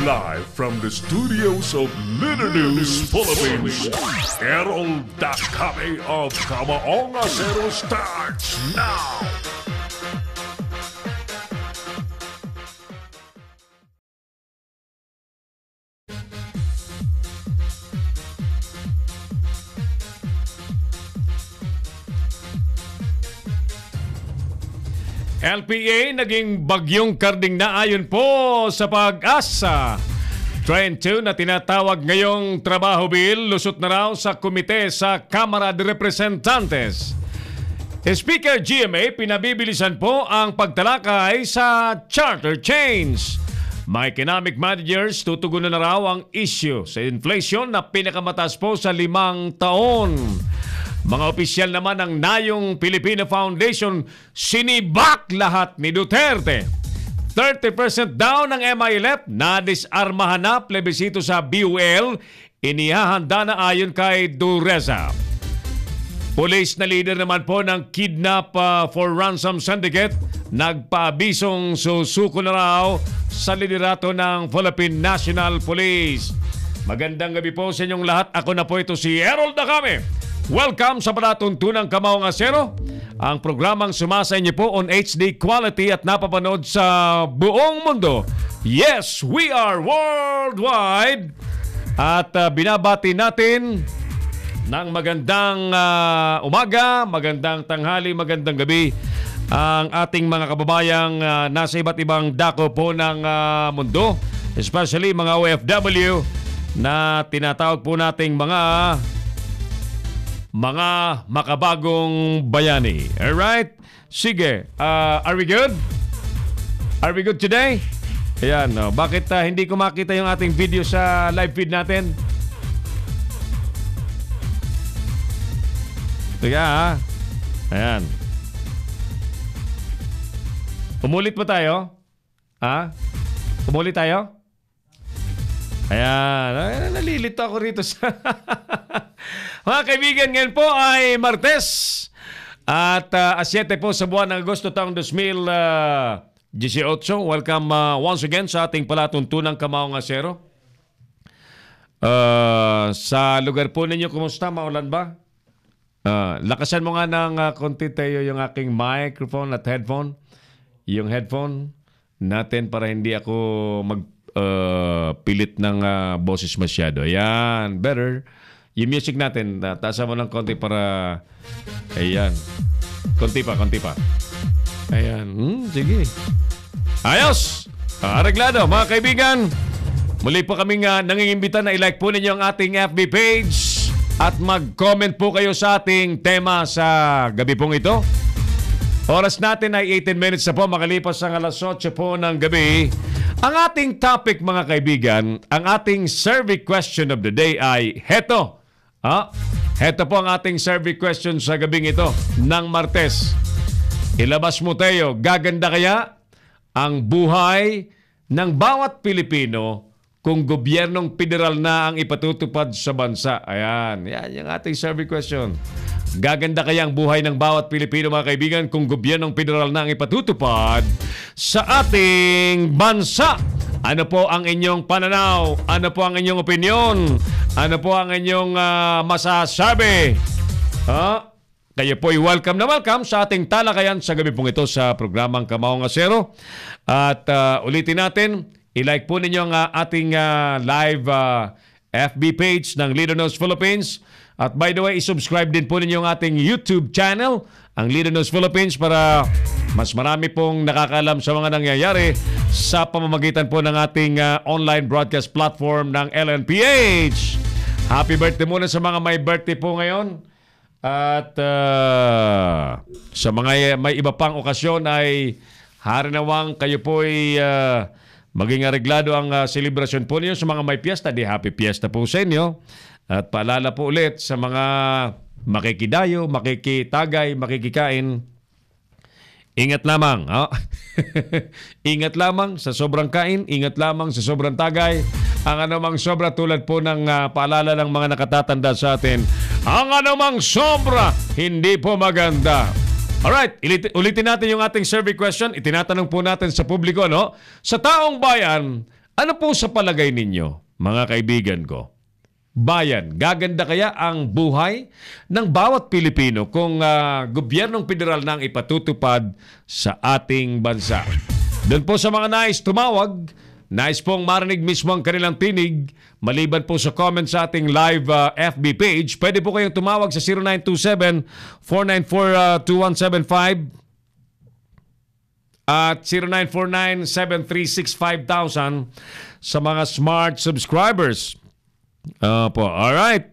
Live from the studios of Leader News Philippines, Errol Dakame of Kamaonga Zero starts now! LPA naging bagyong karding na ayon po sa Pag-asa. Trend 2 na tinatawag ngayong trabaho bill lusot na raw sa komite sa Kamara de Representantes. Speaker GMA pinabibilisan po ang pagtalakay sa charter change. Mga economic managers tutugunan na raw ang issue sa inflation na pinakamataas po sa 5 taon. Mga opisyal naman ng Nayong Filipino Foundation sinibak lahat ni Duterte. 30% daw ng MILF na disarmahan na plebisito sa BUL inihahanda na ayon kay Dureza. Police na leader naman po ng Kidnap for Ransom Syndicate nagpaabisong susuko na raw sa liderato ng Philippine National Police. Magandang gabi po sa inyong lahat. Ako na po ito si Errol Dakame. Welcome sa Palatuntunang Kamaonga Zero, ang programang sumasa inyo po on HD quality at napapanood sa buong mundo. Yes, we are worldwide. At binabati natin ng magandang umaga, magandang tanghali, magandang gabi ang ating mga kababayang nasa iba't ibang dako po ng mundo, especially mga OFW na tinatawag po nating mga makabagong bayani. Alright? Sige. Are we good? Are we good today? Ayan. Bakit hindi ko makita yung ating video sa live feed natin? Sige Ayan. Umulit pa tayo? Umulit tayo? Ayan. Nalilito ako rito sa... Mga kaibigan, ngayon po ay Martes at 7 po sa buwan ng Agosto taong 2018. Welcome once again sa ating palatuntunang Kamaonga Zero. Sa lugar po ninyo, kumusta? Maulan ba? Lakasan mo nga ng konti tayo yung aking microphone at headphone. Yung headphone natin para hindi ako magpilit ng boses masyado. Ayan, better. Yung music natin, taasan mo ng konti para... Ayan. Konti pa. Ayan. Sige. Ayos! Areglado. Mga kaibigan, muli po kaming nangingimbita na i-like po ninyo ang ating FB page at mag-comment po kayo sa ating tema sa gabi pong ito. Oras natin ay 18 minutes na po makalipas ang alas 8 po ng gabi. Ang ating topic, mga kaibigan, ang ating survey question of the day ay heto. Heto po ang ating survey question sa gabing ito ng Martes. Ilabas mo tayo, gaganda kaya ang buhay ng bawat Pilipino kung gobyernong federal na ang ipatutupad sa bansa? Ayan, yan yung ating survey question. Gaganda kaya ang buhay ng bawat Pilipino, mga kaibigan, kung gobyernong federal na ang ipatutupad sa ating bansa? Ano po ang inyong pananaw? Ano po ang inyong opinion? Ano po ang inyong masasabi? Kayo po ay welcome na welcome sa ating talakayan sa gabi pong ito sa programang Kamaonga Zero. At ulitin natin, i-like po ninyo ang ating live FB page ng Leader News Philippines. At by the way, i-subscribe din po ninyo ang ating YouTube channel, ang Leader News Philippines, para mas marami pong nakakaalam sa mga nangyayari sa pamamagitan po ng ating online broadcast platform ng LNPH. Happy birthday muna sa mga may birthday po ngayon. At sa mga may iba pang okasyon ay harinawang kayo po ay maging areglado ang celebration po niyo. Sa mga may piyesta, di happy piyesta po sa inyo. At paalala po ulit sa mga makikidayo, makikitagay, makikikain, ingat lamang. Ingat lamang sa sobrang kain, ingat lamang sa sobrang tagay. Ang anumang sobra, tulad po ng paalala ng mga nakatatanda sa atin, ang anumang sobra, hindi po maganda. Alright, ulitin natin yung ating survey question. Itinatanong po natin sa publiko, no? Sa taong bayan, Ano po sa palagay ninyo, mga kaibigan ko? Bayan, gaganda kaya ang buhay ng bawat Pilipino kung gobyernong federal nang ipatutupad sa ating bansa? Doon po sa mga nais tumawag, nais pong marinig mismo ang kanilang tinig, maliban po sa comment sa ating live FB page, pwede po kayong tumawag sa 0927-494-2175 at 0949-736-5000 sa mga smart subscribers. Alright.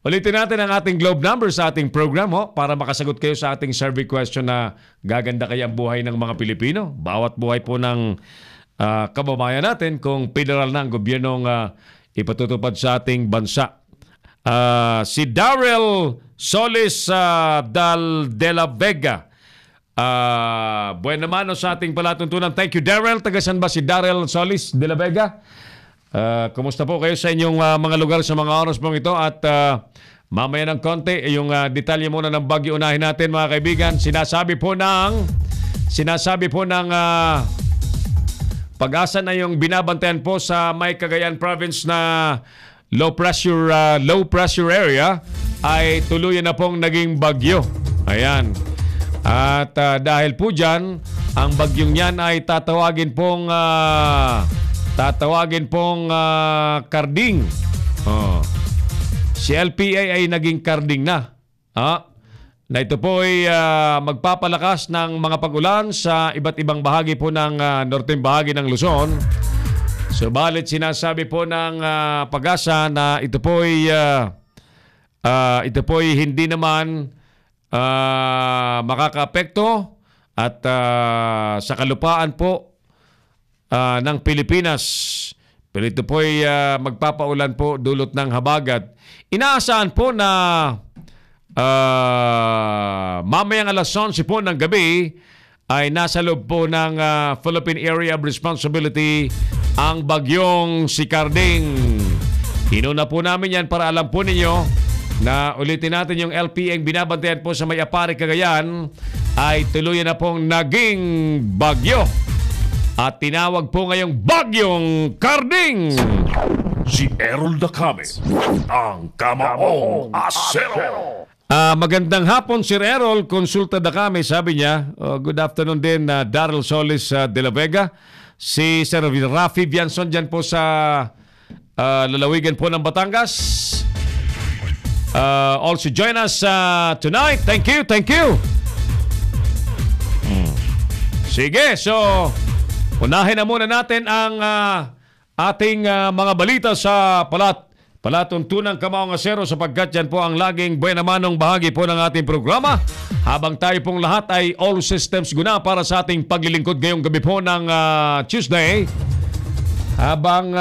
Ulitin natin ang ating globe number sa ating program para makasagot kayo sa ating survey question na gaganda kaya ang buhay ng mga Pilipino. Bawat buhay po ng kababayan natin kung federal na ang gobyernong ipatutupad sa ating bansa. Si Darrell Solis de la Vega. Buena mano sa ating palatuntunan. Thank you, Darrell. Tagasan ba si Darrell Solis de la Vega? Kumusta po kayo sa inyong mga lugar sa mga oras pong ito? At mamaya ng konti, yung detalye muna ng bagyo unahin natin, mga kaibigan. Sinasabi po ng Pag-asa na yung binabantayan po sa may Cagayan Province na low pressure area ay tuluyan na pong naging bagyo. Ayan. At dahil po dyan, ang bagyong yan ay tatawagin pong karding. Si LPA ay naging karding na. Na ito po ay magpapalakas ng mga pag-ulan sa iba't ibang bahagi po ng norteng bahagi ng Luzon. Subalit sinasabi po ng Pag-asa na ito po ay hindi naman makakaapekto at sa kalupaan po ng Pilipinas. Pero ito po ay magpapaulan po dulot ng habagat. Inaasahan po na mamayang alas 11 po ng gabi ay nasa loob po ng Philippine Area of Responsibility ang bagyong si Karding. Inuna po namin yan para alam po ninyo na ulitin natin yung LPA ang binabantayan po sa May Apari, Cagayan ay tuluyan na pong naging bagyo. At tinawag po ngayong bagyong Karding. Si Errol Dacame, ang Kamaong Asero. Magandang hapon, Sir Errol. Konsulta Dacame, sabi niya. Good afternoon din, Darrell Solis de la Vega. Si Sir Rafi Bianson dyan po sa lalawigan po ng Batangas. Also join us tonight. Thank you. Sige, so unahin na muna natin ang ating mga balita sa palatuntunang Kamaong Asero sapagkat yan po ang laging buena manong bahagi po ng ating programa. Habang tayo pong lahat ay all systems guna para sa ating paglilingkod ngayong gabi po ng Tuesday. Habang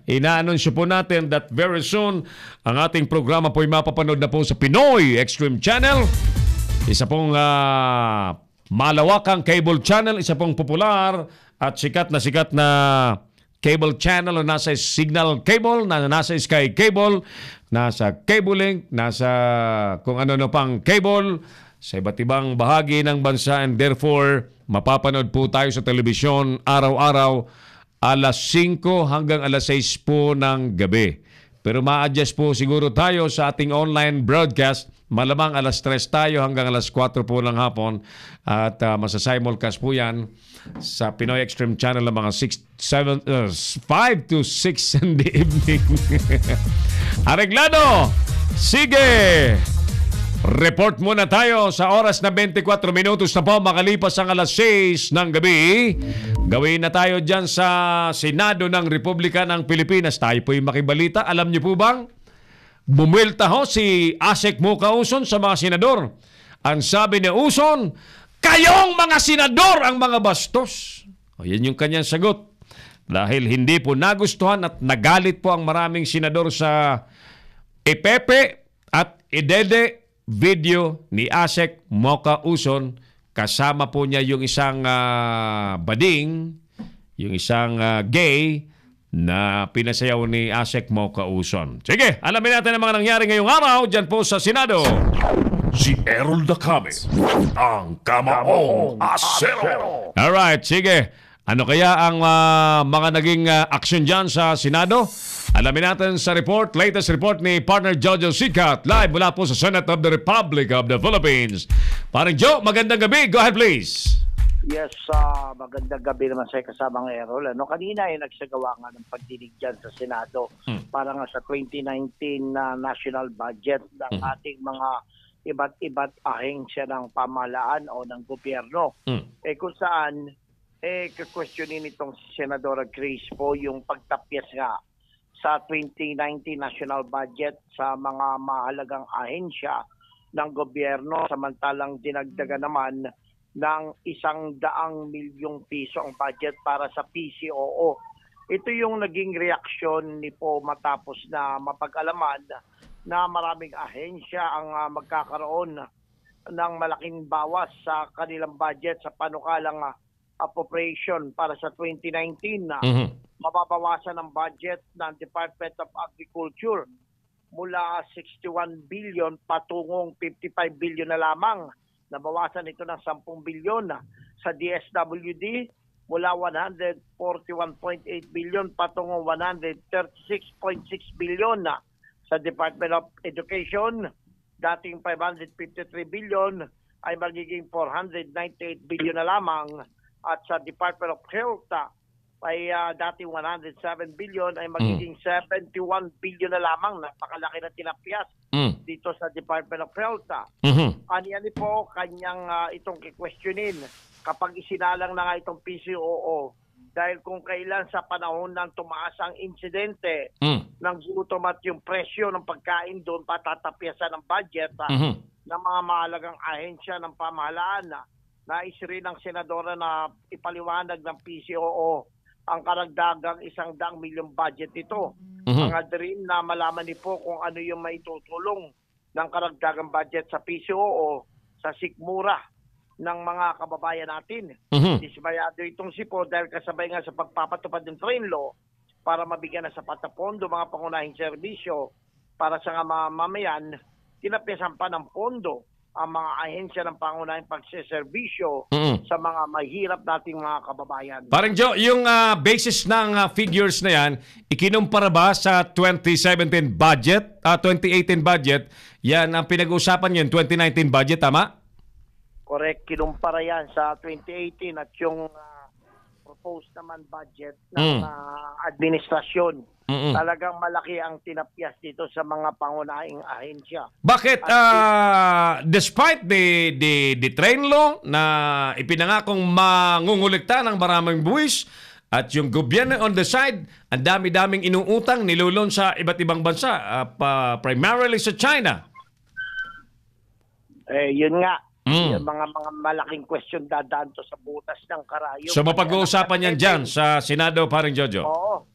ina-anunsyo po natin that very soon ang ating programa po ay mapapanood na po sa Pinoy Extreme Channel. Isa pong malawakang cable channel, isa pong popular at sikat na cable channel na nasa signal cable, nasa sky cable, nasa cable link, nasa kung ano pang cable sa iba't ibang bahagi ng bansa, and therefore mapapanood po tayo sa telebisyon araw-araw alas 5 hanggang alas 6 po ng gabi. Pero ma-adjust po siguro tayo sa ating online broadcast. Malamang alas 3 tayo hanggang alas 4 po ng hapon. At masa-simulcast po yan sa Pinoy Extreme Channel ng mga 5 to 6 in the evening. Areglado! Sige! Report muna tayo sa oras na 24 minutos na po makalipas ang alas 6 ng gabi. Gawin na tayo dyan sa Senado ng Republika ng Pilipinas. Tayo po yung makibalita. Alam niyo po bang bumwelta ho si Asek Moca Uson sa mga senador? Ang sabi ni Uson, kayong mga senador ang mga bastos. Yan yung kanyang sagot. Dahil hindi po nagustuhan at nagalit po ang maraming senador sa Ipepe at Idede video ni Asek Moca Uson. Kasama po niya yung isang bading, yung isang gay na pinasayaw ni Asek Moca Uson. Sige, alamin natin ang mga nangyari ngayong araw dyan po sa Senado. Si Errol Dacame, ang Kamaong Asero. Alright, sige. Ano kaya ang mga naging aksyon dyan sa Senado? Alamin natin sa latest report ni partner Jojo Sicat, live mula po sa Senate of the Republic of the Philippines. Parang Joe, magandang gabi. Go ahead please. Yes, magandang gabi naman sa kasamang Errol. Kanina ay nagsagawa nga ng pagdinig dyan sa Senado para nga sa 2019 na national budget ng ating mga iba't ahensya ng pamahalaan o ng gobyerno. Kung saan, questionin itong si Senadora Chris po yung pagtapyas nga sa 2019 national budget sa mga mahalagang ahensya ng gobyerno, samantalang dinagdagan naman ng 100 milyong piso ang budget para sa PCOO. Ito yung naging reaksyon ni po matapos na mapag-alaman na maraming ahensya ang magkakaroon ng malaking bawas sa kanilang budget sa panukalang appropriation para sa 2019 na mababawasan ang budget ng Department of Agriculture mula 61 billion patungong 55 billion na lamang. Nabawasan ito ng 10 bilyon sa DSWD mula 141.8 billion patungong 136.6 billion sa Department of Education. Dating 553 billion ay magiging 498 billion na lamang, at sa Department of Health ay dating 107 billion ay magiging 71 billion na lamang. Napakalaki na tinapyas dito sa Department of Health. Ano po kanyang itong kikwestiyonin kapag isinalang na nga itong PCOO, dahil kung kailan sa panahon ng tumaas ang insidente ng gutom at yung presyo ng pagkain doon patatapyasan ng budget ng mga mahalagang ahensya ng pamahalaan. Nais rin ng senadora na ipaliwanag ng PCOO ang karagdagang 100 milyong budget ito. Mga rin na malaman ni po kung ano yung maitutulong ng karagdagang budget sa PCOO sa sikmura ng mga kababayan natin. Dismayado itong sipo dahil kasabay nga sa pagpapatupad ng train law para mabigyan ng sapat na pondo mga pangunahing serbisyo para sa mamamayan, tinapyasan pa ng pondo ang mga ahensya ng pangunahing pagseserbisyo sa mga mahirap nating mga kababayan. Parang Joe, yung basis ng figures na yan, ikinumpara ba sa 2017 budget, 2018 budget, yan ang pinag-uusapan yun, 2019 budget, tama? Correct, kinumpara yan sa 2018 at yung proposed naman budget ng administrasyon. Talagang malaki ang tinapyas dito sa mga pangunahing ahensya. Bakit despite the train law na ipinangakong mangungulikta ng maraming buwis at yung gobyerno on the side, ang dami-daming inuutang nilulon sa iba't ibang bansa, primarily sa China. Yun nga. Yung mga malaking question dadaan to sa butas ng karayom. So mapag-uusapan yan dyan sa Senado, paring Jojo? Oo.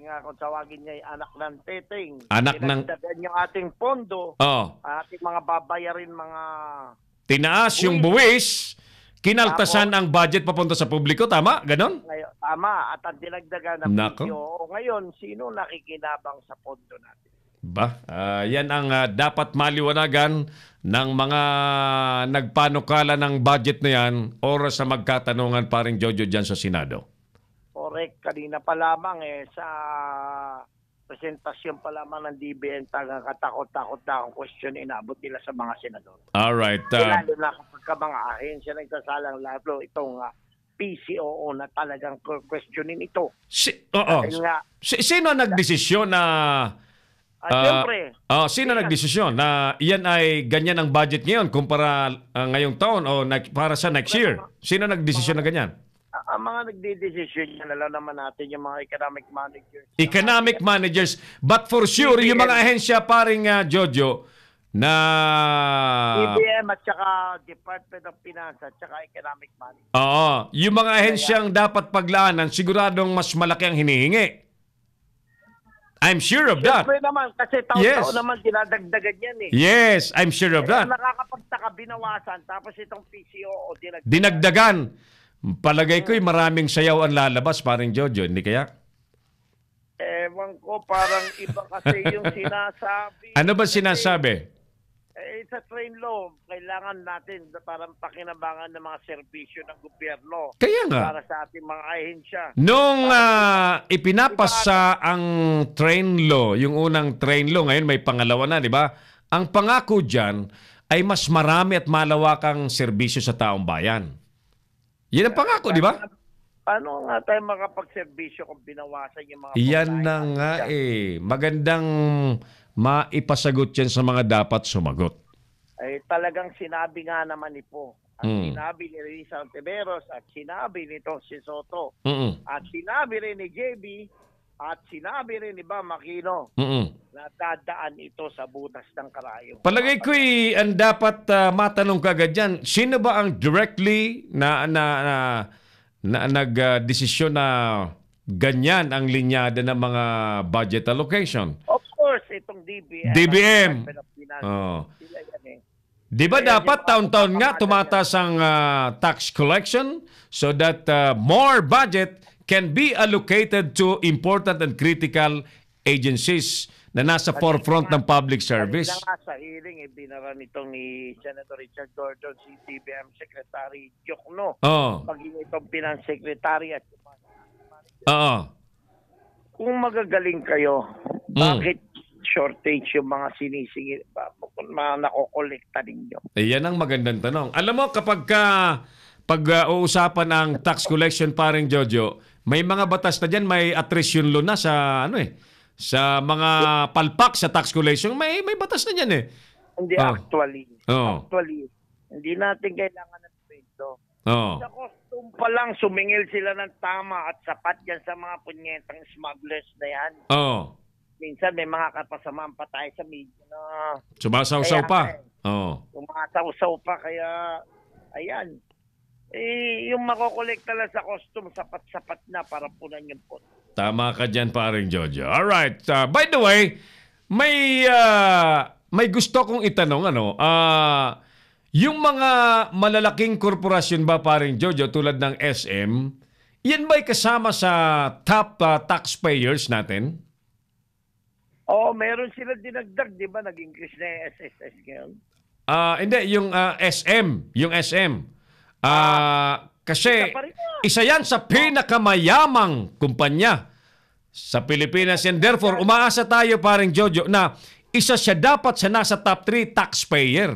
Nga kung tawagin niya ay anak ng teteng. Anak ng... Dinagdagan yung ating pondo. Ating mga babayarin mga... Tinaas yung buwis, kinaltasan ang budget papunta sa publiko, tama? Ganon? Tama. At ang dinagdagan ng PCOO. Ngayon, sino nakikinabang sa pondo natin? Yan ang dapat maliwanagan ng mga nagpanukala ng budget na yan, oras na magkatanungan paring Jojo dyan sa Senado. Correct. Kanina pa lamang sa presentasyon pa lamang ng DBM tagang katakot-takot na ang question inabot nila sa mga senador. Alright. Lalo na kapag mga ahensya nagsasalang lalo itong PCOO na talagang questionin ito. Sino nagdesisyon na... Siyempre. Sino nagdesisyon na iyan ay ganyan ang budget ngayon kumpara ngayong taon o para sa next year? Sino nagdesisyon na ganyan? Ang mga nagdidesisyon yan, alam naman natin yung mga economic managers. Economic managers. But for sure, yung mga ahensya paring Jojo na... DBM at saka Department of Finance at saka economic managers. Oo. Yung mga ahensyang dapat paglaanan, siguradong mas malaki ang hinihingi. I'm sure of that. Siyempre naman, kasi taon-taon naman dinadagdagan yan eh. Yes, I'm sure of that. Nakakapagtaka, binawasan, tapos itong PCOO dinagdagan. Palagay ko'y maraming sayaw ang lalabas, paring Jojo, hindi kaya? Ewan ko, parang iba kasi yung sinasabi. Ano ba sinasabi? Sa train law, kailangan natin parang pakinabangan ng mga serbisyo ng gobyerno Kaya nga. para sa ating mga ahensya. Nung ipinapasa ang train law, yung unang train law, ngayon may pangalawa na, di ba? Ang pangako dyan ay mas marami at malawakang serbisyo sa taong bayan. Yan ang pangako, di ba? Paano nga tayo makapagserbisyo kung binawasan yung mga Yan na pagkain nga natin? Magandang maipasagot yan sa mga dapat sumagot. Talagang sinabi nga naman ni Po. At sinabi ni Rizal Tiberos at sinabi nitong si Soto. At sinabi rin ni JB at sinabi rin ni Bam Aquino na dadaan ito sa butas ng karayom. Palagay ko'y ang dapat matanong kagad dyan, sino ba ang directly na nagdesisyon na ganyan ang linyada ng mga budget allocation? Of course, itong DBM. DBM. Oh. Sila yan eh. Di ba dapat taon-taon nga tumataas ang tax collection so that more budget can be allocated to important and critical agencies na nasa forefront ng public service? Kanina nga sa hearing, binara nitong ni Senator Richard Gordon, si DBM Secretary Diokno. Maging itong Finance Secretary at kung magagaling kayo, bakit shortage yung mga sinisingil, mga nakokolekta ninyo? Yan ang magandang tanong. Alam mo, kapag pag-uusapan ang tax collection, paring Jojo, may mga batas na dyan, may attrition law na sa sa mga palpak sa tax collection, may batas na dyan eh. Hindi actually, hindi natin kailangan ng trade. Sa costume pa lang, sumingil sila ng tama at sapat yan sa mga punyetang smugglers na yan. Minsan may mga kapasamaan pa tayo sa media na sumasaw-saw pa. Sumasaw-saw pa, kaya ayan. Yung makokolekta lang sa costume, sapat-sapat na para punan yung pot. Tama ka dyan, paring Jojo. Alright. By the way, may gusto kong itanong, yung mga malalaking korporasyon ba, paring Jojo, tulad ng SM, yan ba'y kasama sa top taxpayers natin? Meron sila dinagdag, di ba? Nag-increase na yung SSS ngayon. Hindi, yung SM. Yung SM. Kasi isa yan sa pinakamayamang kumpanya sa Pilipinas. And therefore, umaasa tayo, paring Jojo, na isa siya dapat sa nasa top 3 taxpayer.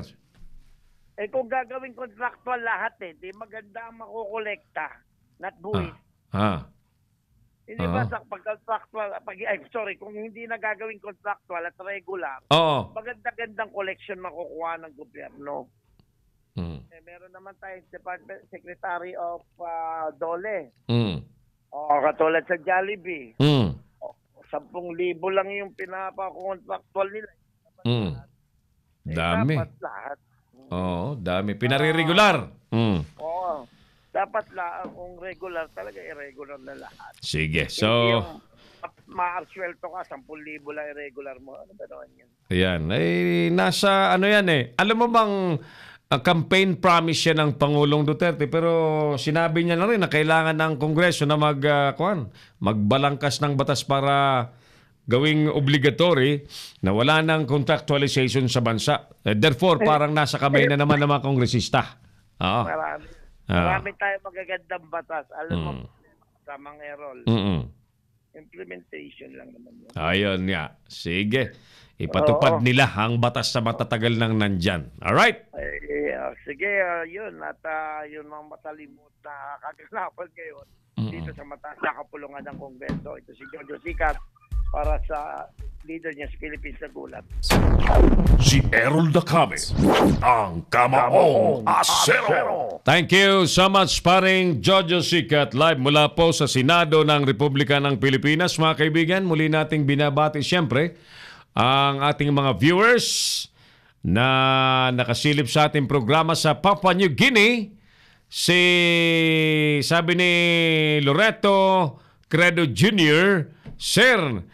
Kung gagawin contractual lahat di maganda ang makukolekta. Not buwis. Hindi ba sa pag-contractual, kung hindi na gagawin contractual at regular, maganda-gandang collection makukuha ng gobyerno. Meron naman tayong Department Secretary of Dole. Katulad sa Jollibee. 10,000 lang yung pinapa-contractual nila. Dami. Dapat lahat. Dami. Pinare-regular. Dapat kung regular, talaga irregular na lahat. Sige. So, ma-arswelto ka, 10,000 lang irregular mo. Ano ba naman yan? Ayan. Nasa yan eh. Alam mo bang campaign promise siya ng Pangulong Duterte, pero sinabi niya na rin na kailangan ng Kongreso na magbalangkas ng batas para gawing obligatory na wala ng contractualization sa bansa. Therefore, parang nasa kamay na naman ng mga kongresista. Marami tayong magagandang batas. Alam mo, sa mga Errol. Implementation lang naman yun. Ayun nga. Sige. Ipatupad nila ang batas sa matatagal nang nandyan. Alright? Sige, yun. At yun ang matalimot na kaganapan ngayon dito sa mataas na kapulungan ng Kongreso. Ito si Jojo Sikat para sa leader niya sa Philippines na gulat. Si Errol Dacame, ang Kamaong Asero. Thank you so much, paring Jojo Sikat, live mula po sa Senado ng Republika ng Pilipinas. Mga kaibigan, muli nating binabati siyempre ang ating mga viewers na nakasilip sa ating programa sa Papua New Guinea. Sabi ni Loreto Credo Jr., Sir,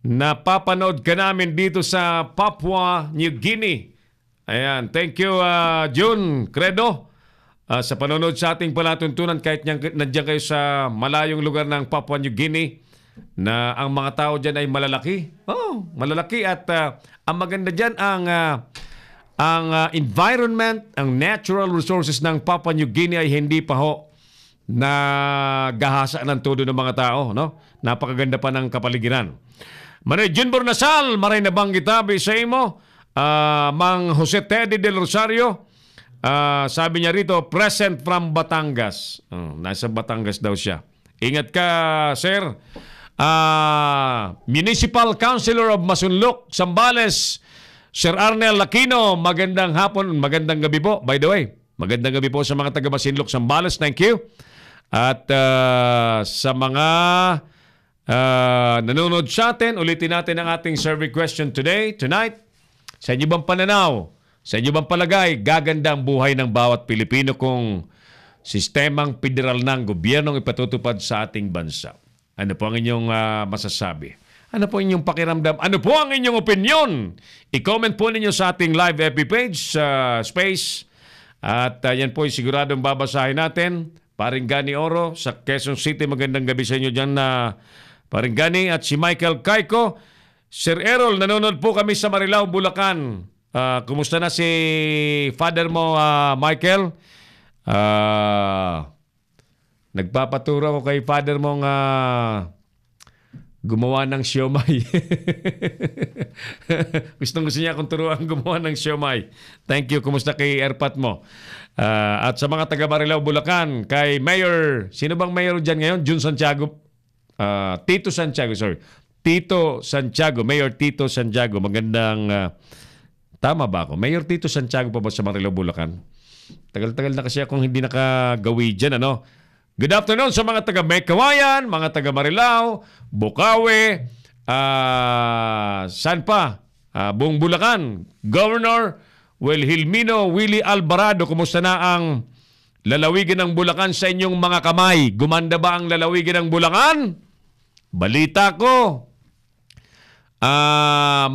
napapanood ka namin dito sa Papua New Guinea. Ayan, thank you Jun Credo sa panonood sa ating palatuntunan kahit nandiyan kayo sa malayong lugar ng Papua New Guinea na ang mga tao dyan ay malalaki. Malalaki at ang maganda dyan ang environment, ang natural resources ng Papua New Guinea ay hindi pa ho na gahasa ng todo ng mga tao, no? Napakaganda pa ng kapaligiran. Manay Junbor Nasal, maray na bang gitabi sa imo, Mang Jose Teddy del Rosario, sabi niya rito, present from Batangas. Nasa Batangas daw siya. Ingat ka, sir. Municipal Councilor of Masunlok, Zambales, Sir Arnel Aquino, magandang hapon, magandang gabi po. By the way, magandang gabi po sa mga taga Masinloc, Zambales. Thank you. At sa mga nanonood sa atin, ulitin natin ang ating survey question tonight. Sa inyo bang pananaw, sa inyo bang palagay, gaganda ang buhay ng bawat Pilipino kung sistemang federal ng gobyernong ipatutupad sa ating bansa? Ano po ang inyong masasabi? Ano po inyong pakiramdam? Ano po ang inyong opinion? I-comment po ninyo sa ating live FB page, Space. At yan po siguradong babasahin natin. Paring Gani Oro sa Quezon City. Magandang gabi sa inyo dyan na Paring Gani. At si Michael Caico. Sir Errol, nanonood po kami sa Marilao, Bulacan. Kumusta na si father mo, Michael? Nagpapaturo ko kay father mong gumawa ng siomay. Gusto niya akong turuan gumawa ng siomay. Thank you. Kumusta kay Erpat mo? At sa mga taga Marilao, Bulacan, kay Mayor, sino bang mayor dyan ngayon? Jun Santiago. Tito Santiago, sorry. Tito Santiago, Mayor Tito Santiago. Magandang, tama ba ako? Mayor Tito Santiago pa ba sa Marilao, Bulacan? Tagal-tagal na kasi akong hindi nakagawi dyan, ano? Good afternoon sa mga taga Mekawayan, mga taga Marilao, Bukawi, saan pa? Buong Bulacan. Governor Wilhelmino Willie Alvarado, kumusta na ang lalawigan ng Bulacan sa inyong mga kamay? Gumanda ba ang lalawigan ng Bulacan? Balita ko,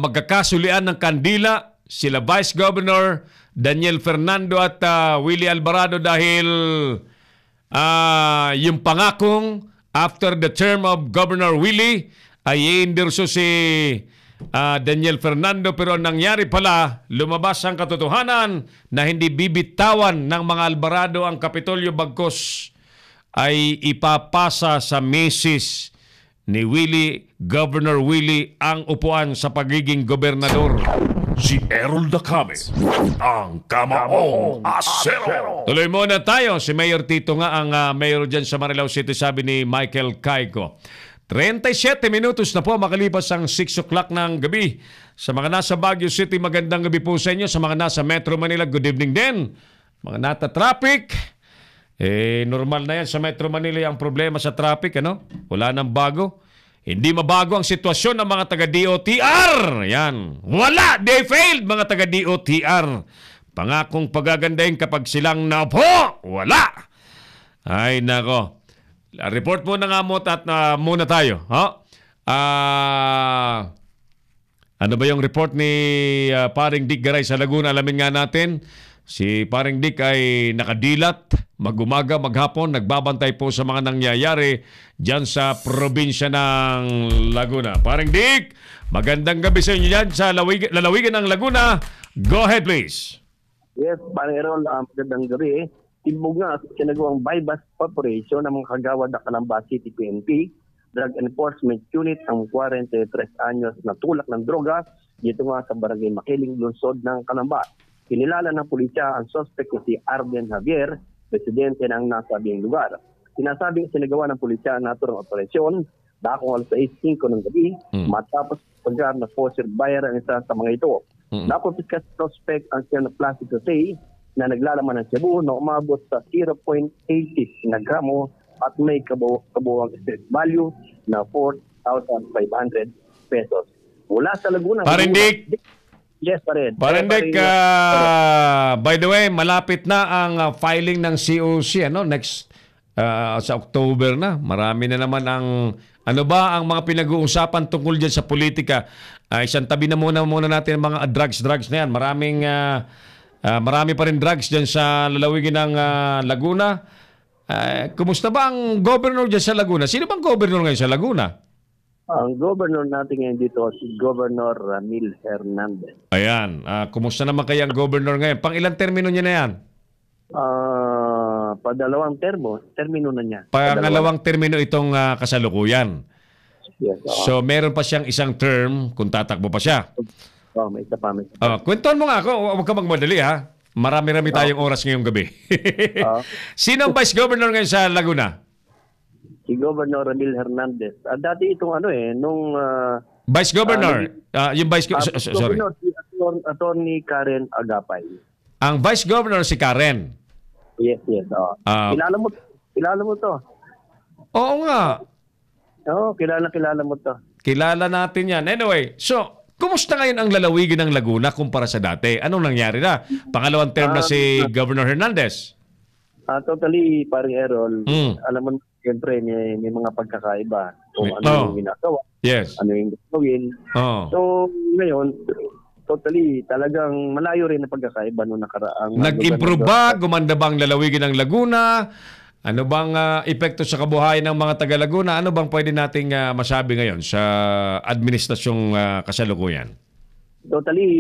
magkakasulian ng kandila sila Vice Governor Daniel Fernando at Willie Alvarado dahil yung pangakong after the term of Governor Willie ay iindirso si Daniel Fernando, pero nangyari pala, lumabas ang katotohanan na hindi bibitawan ng mga Alvarado ang Kapitolyo, bagkus ay ipapasa sa misis ni Willie, Governor Willie, ang upuan sa pagiging gobernador. Si Errol Dacame, ang Kamaong Asero. Tuloy muna tayo. Si Mayor Tito nga ang mayor dyan sa Marilao City, sabi ni Michael Caico. 37 minutos na po makalipas ang 6 o'clock ng gabi. Sa mga nasa Baguio City, magandang gabi po sa inyo. Sa mga nasa Metro Manila, good evening din. Mga nata traffic, normal na yan sa Metro Manila ang problema sa traffic, ano? Wala nang bago. Hindi mabago ang sitwasyon ng mga taga-DOTR. Yan. Wala! They failed, mga taga-DOTR. Pangakong pagagandahin kapag silang napo. Wala! Ay, nako. Report muna nga mo at muna tayo. Ano ba yung report ni Paring Dick Garay sa Laguna? Alamin nga natin. Si Paring Dick ay nakadilat, mag-umaga, maghapon, nagbabantay po sa mga nangyayari dyan sa probinsya ng Laguna. Paring Dick, magandang gabi sa inyo dyan sa lalawigan ng Laguna. Go ahead, please. Yes, Paring Errol, magandang gabi. Timbog nga sinagawang bypass operation ng mga kagawad ng Calamba City PNP, Drug Enforcement Unit, ang 43 anyos na tulak ng droga dito nga sa Barangay Makiling, lungsod ng Calamba. Kinilala ng pulisya ang suspect na si Arden Javier, residente ng nasabing lugar. Sinasabing sinagawa ng pulisya ang naturang operasyon dakong alas 6:05 ng gabi matapos paggar na forcer buyer ang isa sa mga ito. Napupiskas suspect ang siyang plastic sachet na naglalaman ng Cebu na umabot sa 0.80 na gramo at may kabuwang street value na 4,500 pesos. Mula sa Laguna. Parindik! Yes, Parin. Parindik, by the way, malapit na ang filing ng COC, ano? Next, sa October na. Marami na naman ang, ano ba ang mga pinag-uusapan tungkol dyan sa politika? Isang tabi na muna natin ang mga drugs na yan. Marami pa rin drugs dyan sa lalawigan ng Laguna. Kumusta ba ang governor dyan sa Laguna? Sino bang governor ngayon sa Laguna? Ang governor natin ngayon dito si Governor Ramil Hernandez. Ayan. Kumusta naman kaya ang governor ngayon? Pang ilang termino niya na yan? Padalawang termino na niya. Pangalawang termino itong kasalukuyan. Yes, So, meron pa siyang isang term kung tatakbo pa siya. may isa pa. May isa pa. Kwentuhan mo nga ako. Huwag ka magmadali, ha? Marami-rami tayong oras ngayong gabi. Sino ang Vice Governor ngayon sa Laguna? Si Governor Ramil Hernandez. Dati itong nung... Vice Governor. Yung Vice sorry. Governor, si Attorney Karen Agapay. Ang Vice Governor si Karen. Yes. Kilala mo to. Oo nga. Oo, kilala mo to. Kilala natin yan. Anyway, so, kumusta ngayon ang lalawigan ng Laguna kumpara sa dati? Anong nangyari na? Pangalawang term na si Governor Hernandez. Totally, paring Errol. Alam mo, siyempre, may mga pagkakaiba. Kung ano yung ginagawa. Yes. Ano yung gagawin. So, ngayon, totally, talagang malayo rin na pagkakaiba noong nakaraang... Nag-improve ba? Gumanda bang lalawigan ng Laguna? Ano bang epekto sa kabuhayan ng mga taga-Laguna? Ano bang pwede nating masabi ngayon sa administrasyong kasalukuyan? Totally,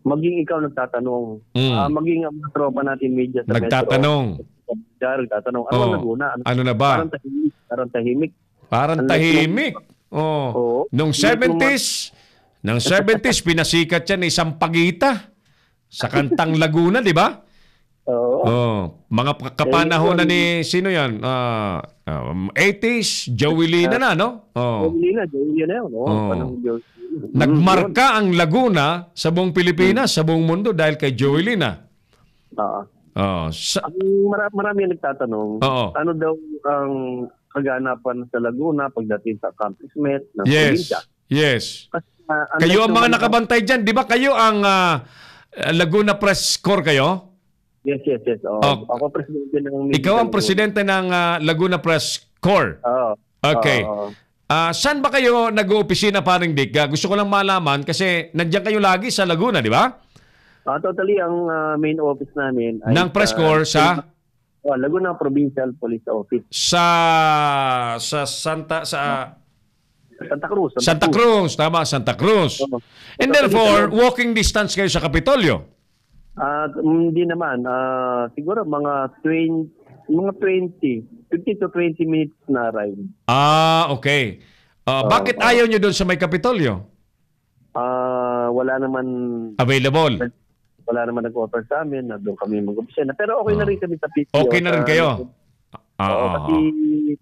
maging ikaw nagtatanong. Maging ang tropa natin media sa nagtatanong. Nagtatanong. Ano ang Laguna? Ano na ba? Parang tahimik. Parang tahimik. Nung 70s, pinasikat yan ni isang pagita sa kantang Laguna, di ba? Mga kapanahon na ni sino yan? 80s, Joey Lina na, no? Joey Lina yun. Nagmarka ang Laguna sa buong Pilipinas, sa buong mundo dahil kay Joey Lina. Marami ang nagtatanong, ano daw ang kaganapan sa Laguna pagdating sa accomplishment ng probinsya? Yes. Kayo ang mga nakabantay dyan. Di ba kayo ang Laguna Press Corps kayo? Yes. Ako presidente ng... Ikaw ang presidente ng Laguna Press Corps? Okay. Saan ba kayo nag-oopisina, paring Dick? Gusto ko lang malaman kasi nandiyan kayo lagi sa Laguna, di ba? Totally, ang main office namin ay... Ng Press Corps sa... Laguna Provincial Police Office. Sa Santa Cruz, tama, Santa Cruz. And therefore, walking distance kayo sa Kapitolyo? Hindi naman. Siguro mga 15 to 20 minutes na ride. Okay. Bakit ayaw nyo doon sa may Kapitolyo? Wala naman... Available? Wala naman nag-offer sa amin na doon kami mag-opisina. Pero okay na rin kami sa PTO. Okay na rin kayo? Kasi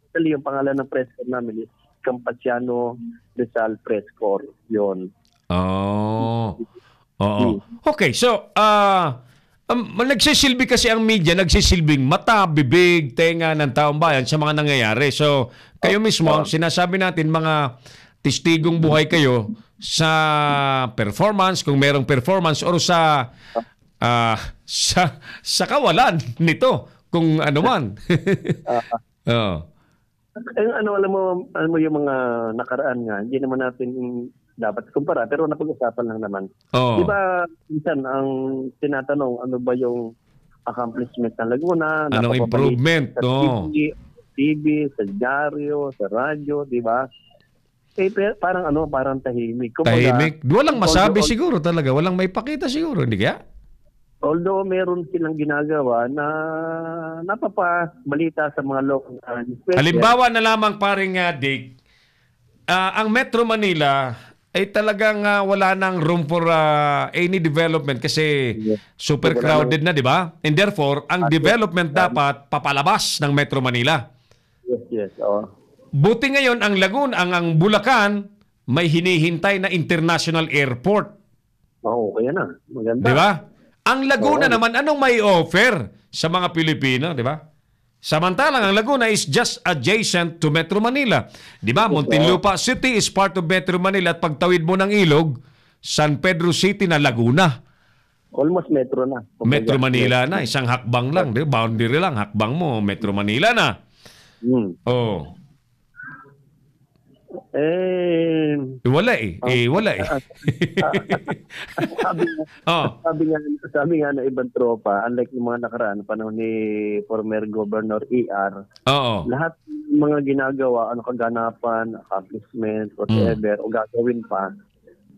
totally, yung pangalan ng press corps namin is Campasiano Rizal Press Corps. Yun. Okay, so nagsisilbi kasi ang media, nagsisilbing mata, bibig, tenga ng taong bayan sa mga nangyayari. So, kayo mismo, sinasabi natin mga testigong buhay kayo sa performance, kung merong performance, or sa kawalan nito, kung ano man. Alam mo yung mga nakaraan nga, hindi naman natin dapat kumpara, pero napag-usapan lang naman. Di ba, minsan ang tinatanong, ano ba yung accomplishment ng Laguna? Anong improvement? Sa TV, sa dyaryo, sa radyo, di ba? Parang tahimik. Tahimik? Walang masabi siguro talaga. Walang may pakita siguro, hindi kaya? Although meron silang ginagawa na napapabalita sa mga local. Halimbawa na lamang, paring Dick, ang Metro Manila ay talagang wala nang room for any development kasi super crowded na, di ba? And therefore, ang development dapat papalabas ng Metro Manila. Yes. Buti ngayon ang Laguna, ang Bulacan, may hinihintay na international airport. Kaya na. Maganda. Di ba? Ang Laguna naman, anong may offer sa mga Pilipino, di ba? Samantalang ang Laguna is just adjacent to Metro Manila. Di ba? Muntinlupa City is part of Metro Manila at pagtawid mo ng ilog, San Pedro City na Laguna. Almost Metro na. Metro Manila na. Isang hakbang lang. Di? Boundary lang. Hakbang mo. Metro Manila na. Wala eh. Wala eh. sabi, Oh. sabi nga ng ibang tropa, unlike yung mga nakaraan, panahon ni former Governor ER, Oo. lahat ng mga ginagawa, kaganapan, accomplishment, whatever, o gagawin pa,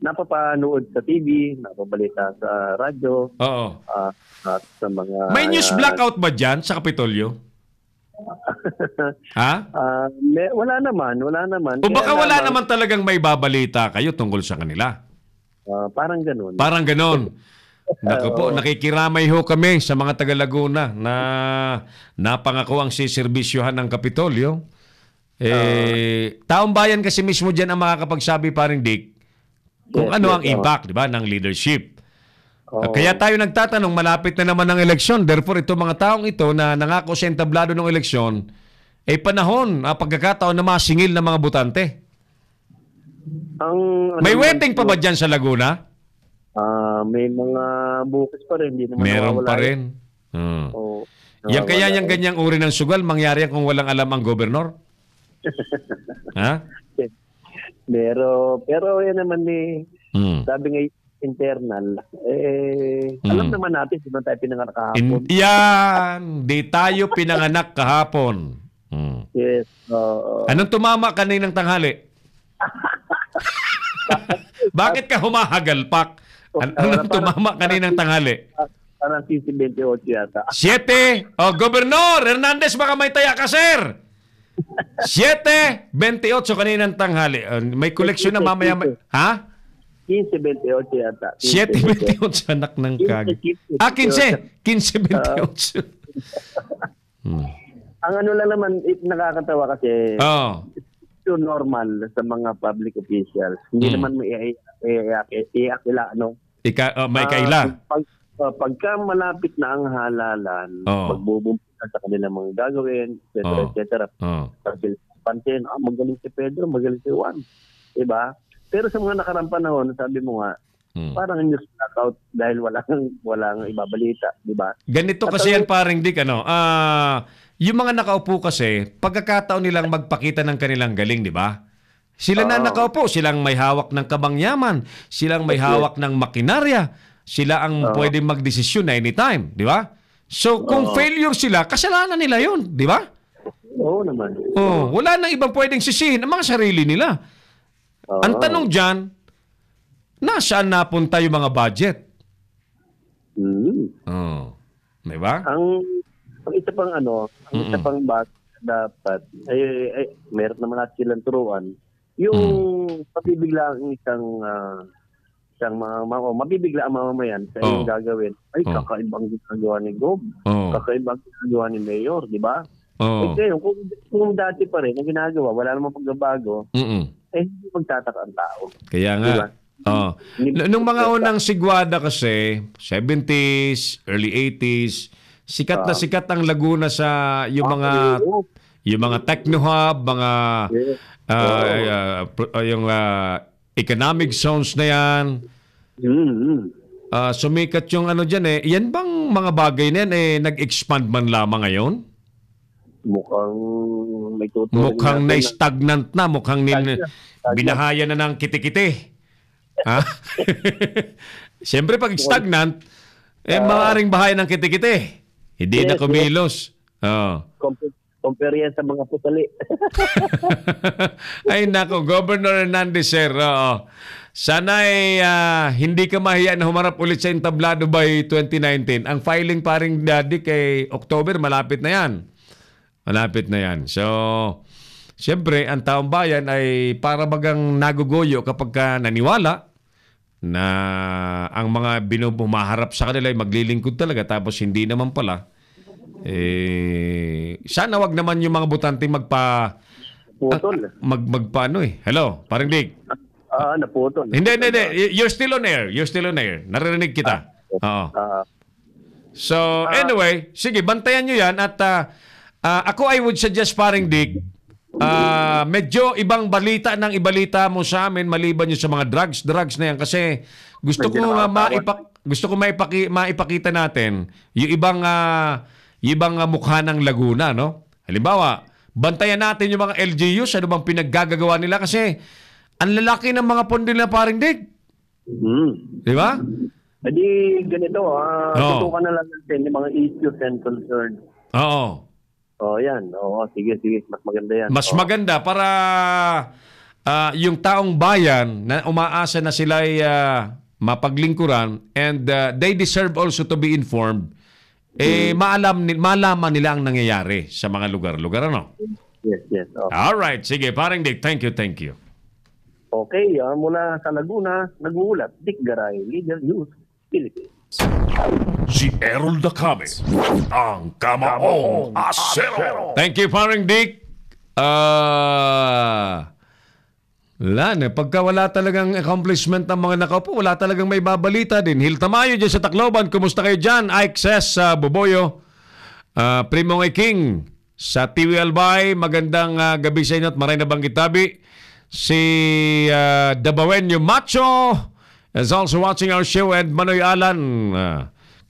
napapanood sa TV, napabalita sa radyo, Oo. at sa mga... May news blackout ba dyan sa Kapitolyo? Ha? wala naman. O baka Kaya wala lamang, naman talagang may babalita kayo tungkol sa kanila. parang ganun. Parang ganon. Naku po, nakikiramay ho kami sa mga taga Laguna na napangako ang siservisyohan ng Kapitolyo. Taong bayan kasi mismo dyan ang makakapagsabi, paring Dick, kung ano ang impact, di ba, ng leadership. Kaya tayo nagtatanong, malapit na naman ang eleksyon. Therefore, ito mga taong ito na nangako sa entablado ng eleksyon, panahon, pagkakataon na masingil ng mga butante. May waiting pa ba dyan sa Laguna? May mga bukas pa rin. Hindi naman Meron nawawala pa rin. Yan kaya yung ganyang uri ng sugal, mangyari yan kung walang alam ang gobernador? Ha? Pero yan naman sabi nga internal, alam naman natin kung tayo pinanganak kahapon. Yan! Di tayo pinanganak kahapon. Yes. Anong tumama kaninang tanghali? Bakit ka humahagalpak? Anong tumama kaninang tanghali? Parang 28 yata. 7! Gobernador Hernandez, baka may taya ka, sir! 7:28 kaninang tanghali. May koleksyon na mamaya. Ha? 15-28 yata. 7:28 anak ng kag. 15. 15:28. Ang ano lang naman, nakakatawa kasi ito normal sa mga public officials. Hindi naman may iakila, ano? May kaila. Pagka malapit na ang halalan, magbubumpa sa kanilang mga gagawin, etc. Pansin, magaling si Pedro, magaling si Juan. Diba? Pero sa mga nakarang panahon, sabi mo nga, parang news blackout dahil walang ibabalita, di ba? Ganito kasi yan, paring Dick, yung mga nakaupo kasi, pagkakataon nilang magpakita ng kanilang galing, di ba? Sila na nakaupo, silang may hawak ng kabangyaman, silang may hawak ng makinarya, sila ang pwedeng magdesisyon anytime, di ba? So, kung failure sila, kasalanan nila yun, di ba? Oo naman. Wala nang ibang pwedeng sisihin ang mga sarili nila. Ang tanong dyan, nasaan napunta yung mga budget? Di ba? Ang isa pang isa pang dapat, meron naman natin silang turuan, yung mabibigla ang mabibigla ang mamamayan sa yung gagawin. Kakaibang ginagawa ni Gob. Kakaibang ginagawa ni Mayor, di ba? Ngayon, kung dati pa rin ang ginagawa, wala namang pagbabago, hindi magtataka ang tao. Kaya nga. Diba? Nung mga unang sigwada kasi, 70s, early 80s, sikat na sikat ang Laguna sa yung mga techno hub, mga yung economic zones na yan. Sumikat yung dyan yan bang mga bagay na yan nag-expand man lamang ngayon? Mukhang na-stagnant na. Mukhang binahaya na ng kitikite. Ha? Siyempre, pag stagnant, maaaring bahaya ng kitikite. Hindi na kumilos. Compare yan sa mga putali. Ay, nako. Governor Hernandez, sir. Sana hindi ka mahiya na humarap ulit sa entablado by 2019. Ang filing paring daddy kay October, malapit na yan. Malapit na yan. So, siyempre, ang taong bayan ay para bagang nagugoyo kapag ka naniwala na ang mga binubumaharap sa kanila ay maglilingkod talaga tapos hindi naman pala. Sana wag naman yung mga butante magpaano Hello, paring Dig. Naputol. Hindi. You're still on air. Naririnig kita. Oo. So, anyway, sige, bantayan nyo yan at ako I would suggest, paring Dick, medyo ibang balita ng ibalita mo sa amin maliban yung sa mga drugs na yan kasi gusto ko maipakita natin yung ibang mukha ng Laguna, no? Halimbawa, bantayan natin yung mga LGUs, ano bang pinaggagawa nila kasi ang lalaki ng mga pondo nila paring Dick. Di ba? Edi ganito, tutukan na lang natin yung mga issues and concerns. Oo. Yan. Sige. Mas maganda yan. Mas maganda para yung taong bayan na umaasa na sila ay mapaglingkuran and they deserve also to be informed, malaman nila ang nangyayari sa mga lugar-lugar, ano? Yes. Alright, sige, paring Dick. Thank you. Okay, mula sa Laguna, nag-uulat, Dick Garay, Leader News, Philippines. Si Errol Dacame, ang Kamaong Asero. Thank you, paring Dick. Pagka wala talagang accomplishment ng mga nakaupo, wala talagang may babalita din. Hil Tamayo dyan sa Tacloban, kumusta kayo dyan? Ike Ses sa Boboyo, Primo King sa TV Albay, magandang gabi sa inyo at maray na banggitabi. Si Dabawenyo Macho is also watching our show, and Manoy Alan,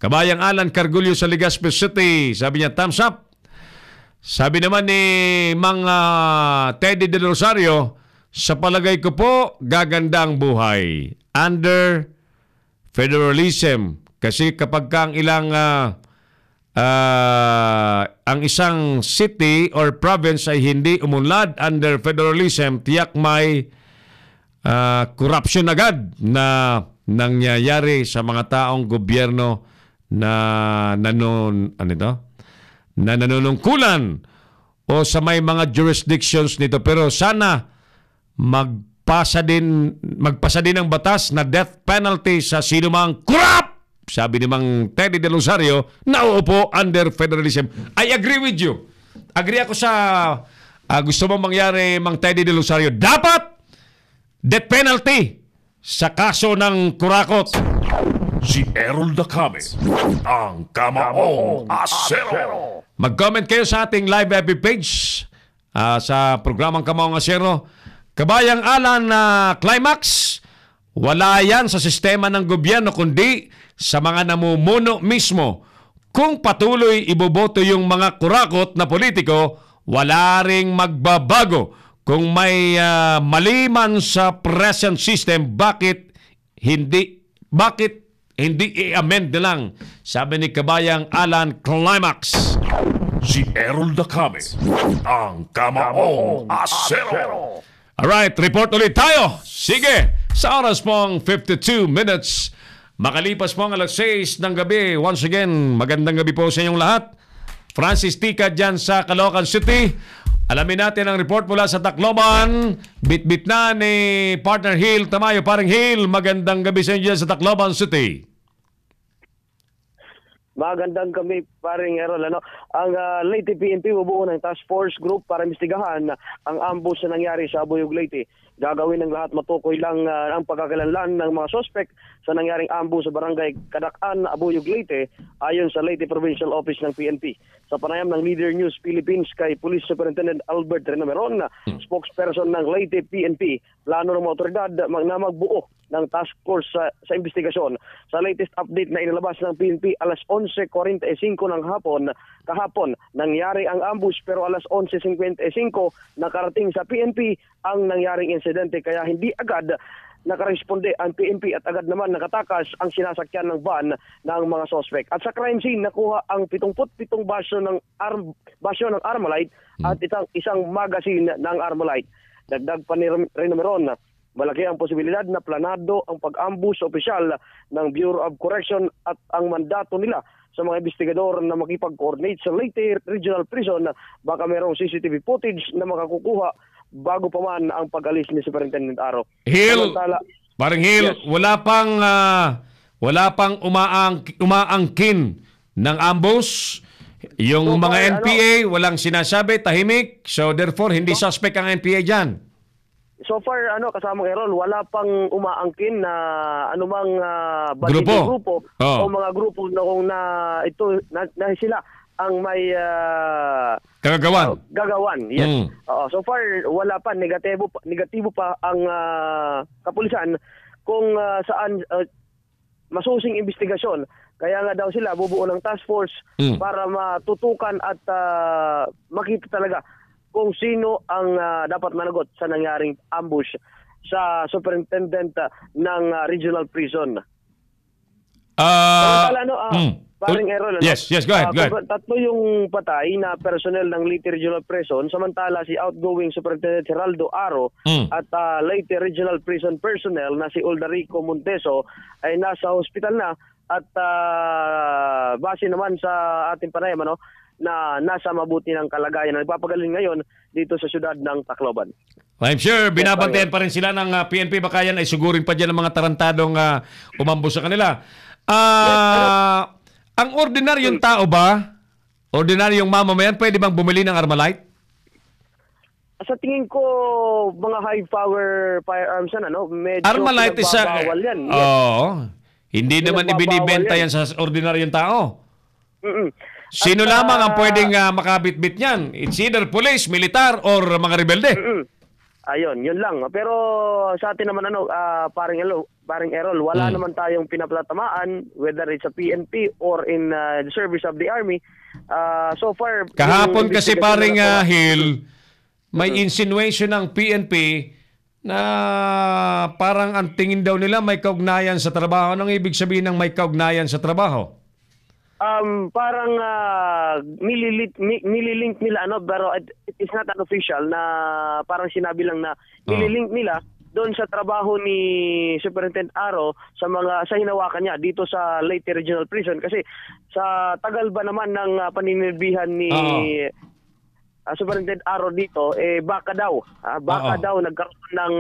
Kabayang Alan Cargulyo sa Legazpi City, sabi niya thumbs up. Sabi naman ni Mang Teddy De Rosario, sa palagay ko po, gaganda ang buhay under federalism. Kasi kapag ang ang isang city or province ay hindi umunlad under federalism, tiyak may corruption agad na nangyayari sa mga taong gobyerno na nanunungkulan o sa may mga jurisdictions nito. Pero sana magpasa din ng batas na death penalty sa sinumang corrupt. Sabi ni Mang Teddy De Rosario, nauupo under federalism. I agree with you. Agree ako sa gusto mong mangyari, Mang Teddy De Rosario. Dapat death penalty sa kaso ng kurakot. Si Errol Dacame, ang Kamaong Asero. Mag-comment kayo sa ating live FB page sa programang Kamaong Asero. Kabayang Alan Climax, wala yan sa sistema ng gobyerno kundi sa mga namumuno mismo. Kung patuloy iboboto yung mga kurakot na politiko, wala ring magbabago. Kung may mali man sa present system, bakit hindi i-amend na lang? Sabi ni Kabayang Alan Climax. Si Errol Dacame, ang Kamaong Asero. Alright, report ulit tayo. Sige, sa oras pong 52 minutes, makalipas po ang alas 6 ng gabi. Once again, magandang gabi po sa inyong lahat. Francis Tika dyan sa Caloocan City. Alamin natin ang report mula sa Tacloban. Bit-bit na ni partner Hil Tamayo. Paring Hil, magandang gabi sa inyo dyan sa Tacloban City. Magandang kami, paring Errol. Ang Leyte PNP bubuo ng task force group para imbestigahan ang ambush na nangyari sa Abuyog, Leyte. Gagawin ng lahat matukoy lang ang pagkakalanlan ng mga suspect sa nangyaring ambush sa barangay Kadakan, Abuyog, Leyte, ayon sa Leyte Provincial Office ng PNP. Sa panayam ng Leader News Philippines kay Police Superintendent Albert Renomeron, spokesperson ng Leyte PNP, plano ng mga otoridad na magbuo ng task force sa investigasyon. Sa latest update na inilabas ng PNP alas 11:45 ng kahapon, nangyari ang ambush, pero alas 11:55 nakarating sa PNP ang nangyaring insidente, kaya hindi agad nakaresponde ang PNP at agad naman nakatakas ang sinasakyan ng van ng mga suspect. At sa crime scene, nakuha ang 77 basyo ng Armalite at isang magazine ng Armalite. Dagdag pa ni Renomeron, malaki ang posibilidad na planado ang pag-ambush sa opisyal ng Bureau of Correction at ang mandato nila sa mga investigador na makipag-coordinate sa Leyte Regional Prison. Baka mayroong CCTV footage na makakukuha bago pa man ang pag-alis ni Superintendent Aro. Parang Hil, yes. Wala pang umaangkin ng ambush. Yung so, mga NPA, walang sinasabi, tahimik. So therefore, hindi suspect ang NPA dyan. So far, kasamang Errol, wala pang umaangkin na anumang grupo o mga grupo na kung na sila ang may gagawan. Yes. So far, wala pa. Negatibo pa ang kapulisan kung saan masusing investigasyon. Kaya nga daw sila bubuo ng task force para matutukan at makita talaga kung sino ang dapat managot sa nangyaring ambush sa superintendent ng regional prison. Samantala, paring Errol, Yes, go ahead. Tatlo yung patay na personnel ng Leyte Regional Prison, samantala si outgoing Superintendent Geraldo Aro at Leyte Regional Prison personnel na si Uldarico Monteso ay nasa hospital na at base naman sa ating panayam na nasa mabuti ng kalagayan na nagpapagaling ngayon dito sa siyudad ng Tacloban. I'm sure binabantayan pa rin sila ng PNP, baka yan ay sugurin pa dyan ng mga tarantadong umambos sa kanila. Ang ordinaryong tao ba, ordinaryong mamamayan, pwede bang bumili ng Armalite? Sa tingin ko, mga high-power firearms yan, medyo Armalite is bawal yan. Yes. Hindi naman ibinibenta yan sa ordinaryong tao. Sino At, lamang ang pwedeng makabitbit yan? It's either police, militar, or mga rebelde. Ayun, yun lang. Pero sa atin naman paring Errol, wala naman tayong pinapatamaan whether it's a PNP or in the service of the army. So far, kahapon kasi paring Hill, may insinuation ng PNP na parang ang tingin daw nila may kaugnayan sa trabaho. Anong ibig sabihin ng may kaugnayan sa trabaho? Parang nililink nila pero it is not an official na parang sinabi lang na nililink nila doon sa trabaho ni Superintendent Aro sa hinawakan niya dito sa Leyte Regional Prison kasi sa tagal ba naman ng paninilbihan ni Superintendent Aro dito baka daw nagkaroon ng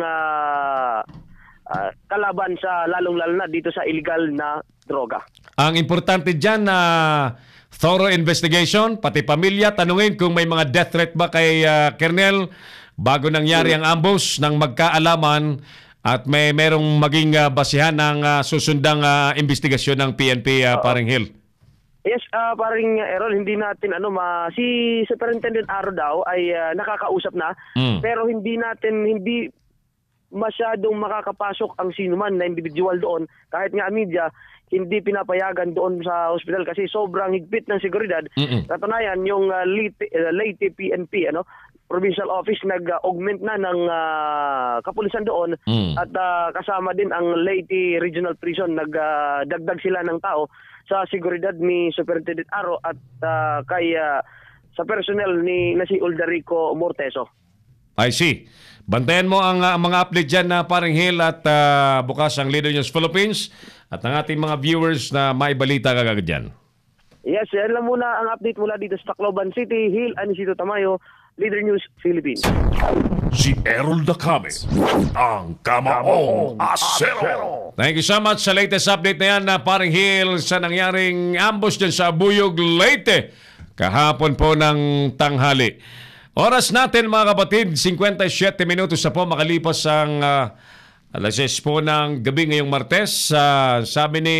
kalaban sa lalong-lalo na dito sa illegal na droga. Ang importante dyan na thorough investigation, pati pamilya, tanungin kung may mga death threat ba kay Kernel bago nangyari ang ambush ng magkaalaman at merong maging basihan ng susundang investigasyon ng PNP, paring Hill. Yes, paring Errol, hindi natin si Superintendent Aro daw ay nakakausap na pero hindi masyadong makakapasok ang sinuman na individual doon kahit nga media hindi pinapayagan doon sa hospital kasi sobrang higpit ng seguridad. Katunayan yung Leyte PNP provincial office nag-augment na ng kapulisan doon at kasama din ang Leyte Regional Prison nagdagdag sila ng tao sa seguridad ni Superintendent Aro at sa personnel na si Uldarico Monteso. I see. Bantayan mo ang mga update dyan na paring Hill at bukas ang Leader News Philippines at ang ating mga viewers na may balita kagad dyan. Yes, yan lang muna ang update mula dito sa Tacloban City. Hill, Anisito Tamayo, Leader News Philippines. Si Errol Dacame, ang Kamaong Asero. Thank you so much sa latest update na yan na paring Hill sa nangyaring ambush dyan sa Buyog, Leyte kahapon po ng tanghali. Oras natin mga kapatid, 57 minutos na po makalipas ang alas 6 po ng gabi ngayong Martes. Sabi ni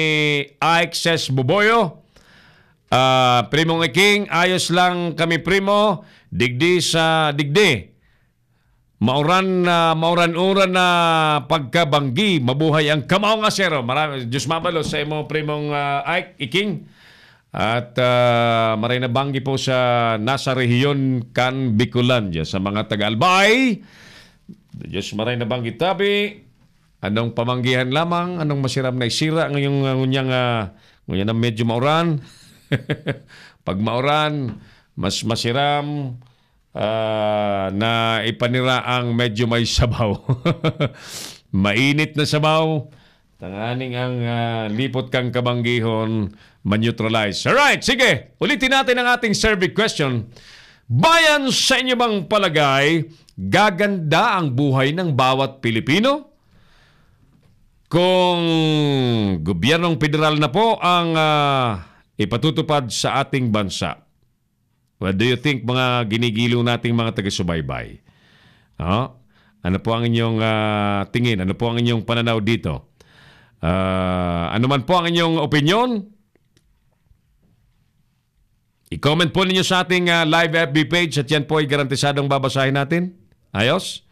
Aixes Buboyo, Primong Iking, ayos lang kami primo, digdi sa digdi. Mauran-uran na pagkabanggi, mabuhay ang Kamaong Asero. Diyos mabalo sa imo Primong Iking. At maray na banggi po sa nasa rehiyon kan Bicolandia sa mga taga-Albay. Diyos maray na banggi tabi. Anong pamanggihan lamang, anong masiram na isira ngayong ngunyang ang medyo mauran. Pag mauran, mas masiram na ipanira ang medyo may sabaw. Mainit na sabaw. Tanganing ang lipot kang kabanggihon man-neutralize. Alright, sige. Ulitin natin ang ating survey question. Bayan, sa inyo bang palagay, gaganda ang buhay ng bawat Pilipino? Kung gobyernong federal na po ang ipatutupad sa ating bansa, what do you think mga ginigiliw nating mga taga-subaybay? Ano po ang inyong tingin? Ano po ang inyong pananaw dito? Ano man po ang inyong opinion? I-comment po ninyo sa ating live FB page at yan po ay garantisadong babasahin natin. Ayos?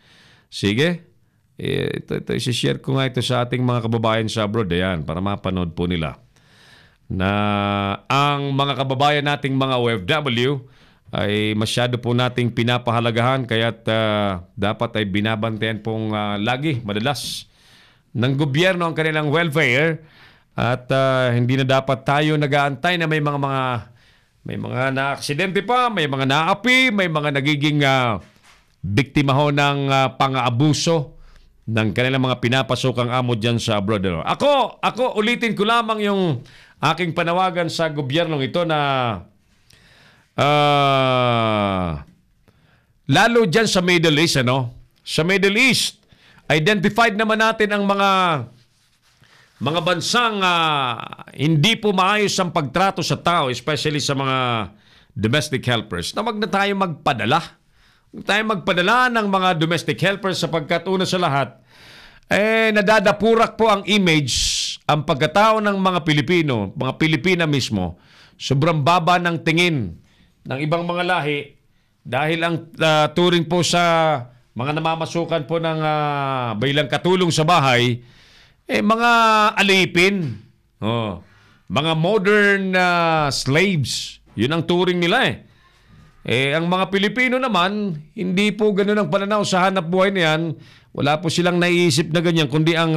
Sige. Ito isi-share ko nga ito sa ating mga kababayan sa abroad. Ayan, para mapanood po nila na ang mga kababayan nating mga OFW ay masyado po nating pinapahalagahan, kaya't dapat ay binabantayan pong lagi, madalas, ng gobyerno ang kanilang welfare, at hindi na dapat tayo nag-aantay na may mga na-aksidente pa, may mga naapi, may mga nagiging biktima ho ng pang-aabuso ng kanilang mga pinapasokang amo dyan sa abroad. Ako, ulitin ko lamang yung aking panawagan sa gobyernong ito na lalo dyan sa Middle East, Sa Middle East, identified naman natin ang mga bansang hindi po maayos ang pagtrato sa tao, especially sa mga domestic helpers, na wag na tayo magpadala. Huwag tayo magpadala ng mga domestic helpers sapagkat una sa lahat, nadadapurak po ang image, ang pagkatao ng mga Pilipino, mga Pilipina mismo, sobrang baba ng tingin ng ibang mga lahi dahil ang turing po sa mga namamasukan po ng bilang katulong sa bahay, mga alipin, mga modern slaves. Yun ang turing nila ang mga Pilipino naman, hindi po ganun ang pananaw sa hanap buhay na yan. Wala po silang naiisip na ganyan, kundi ang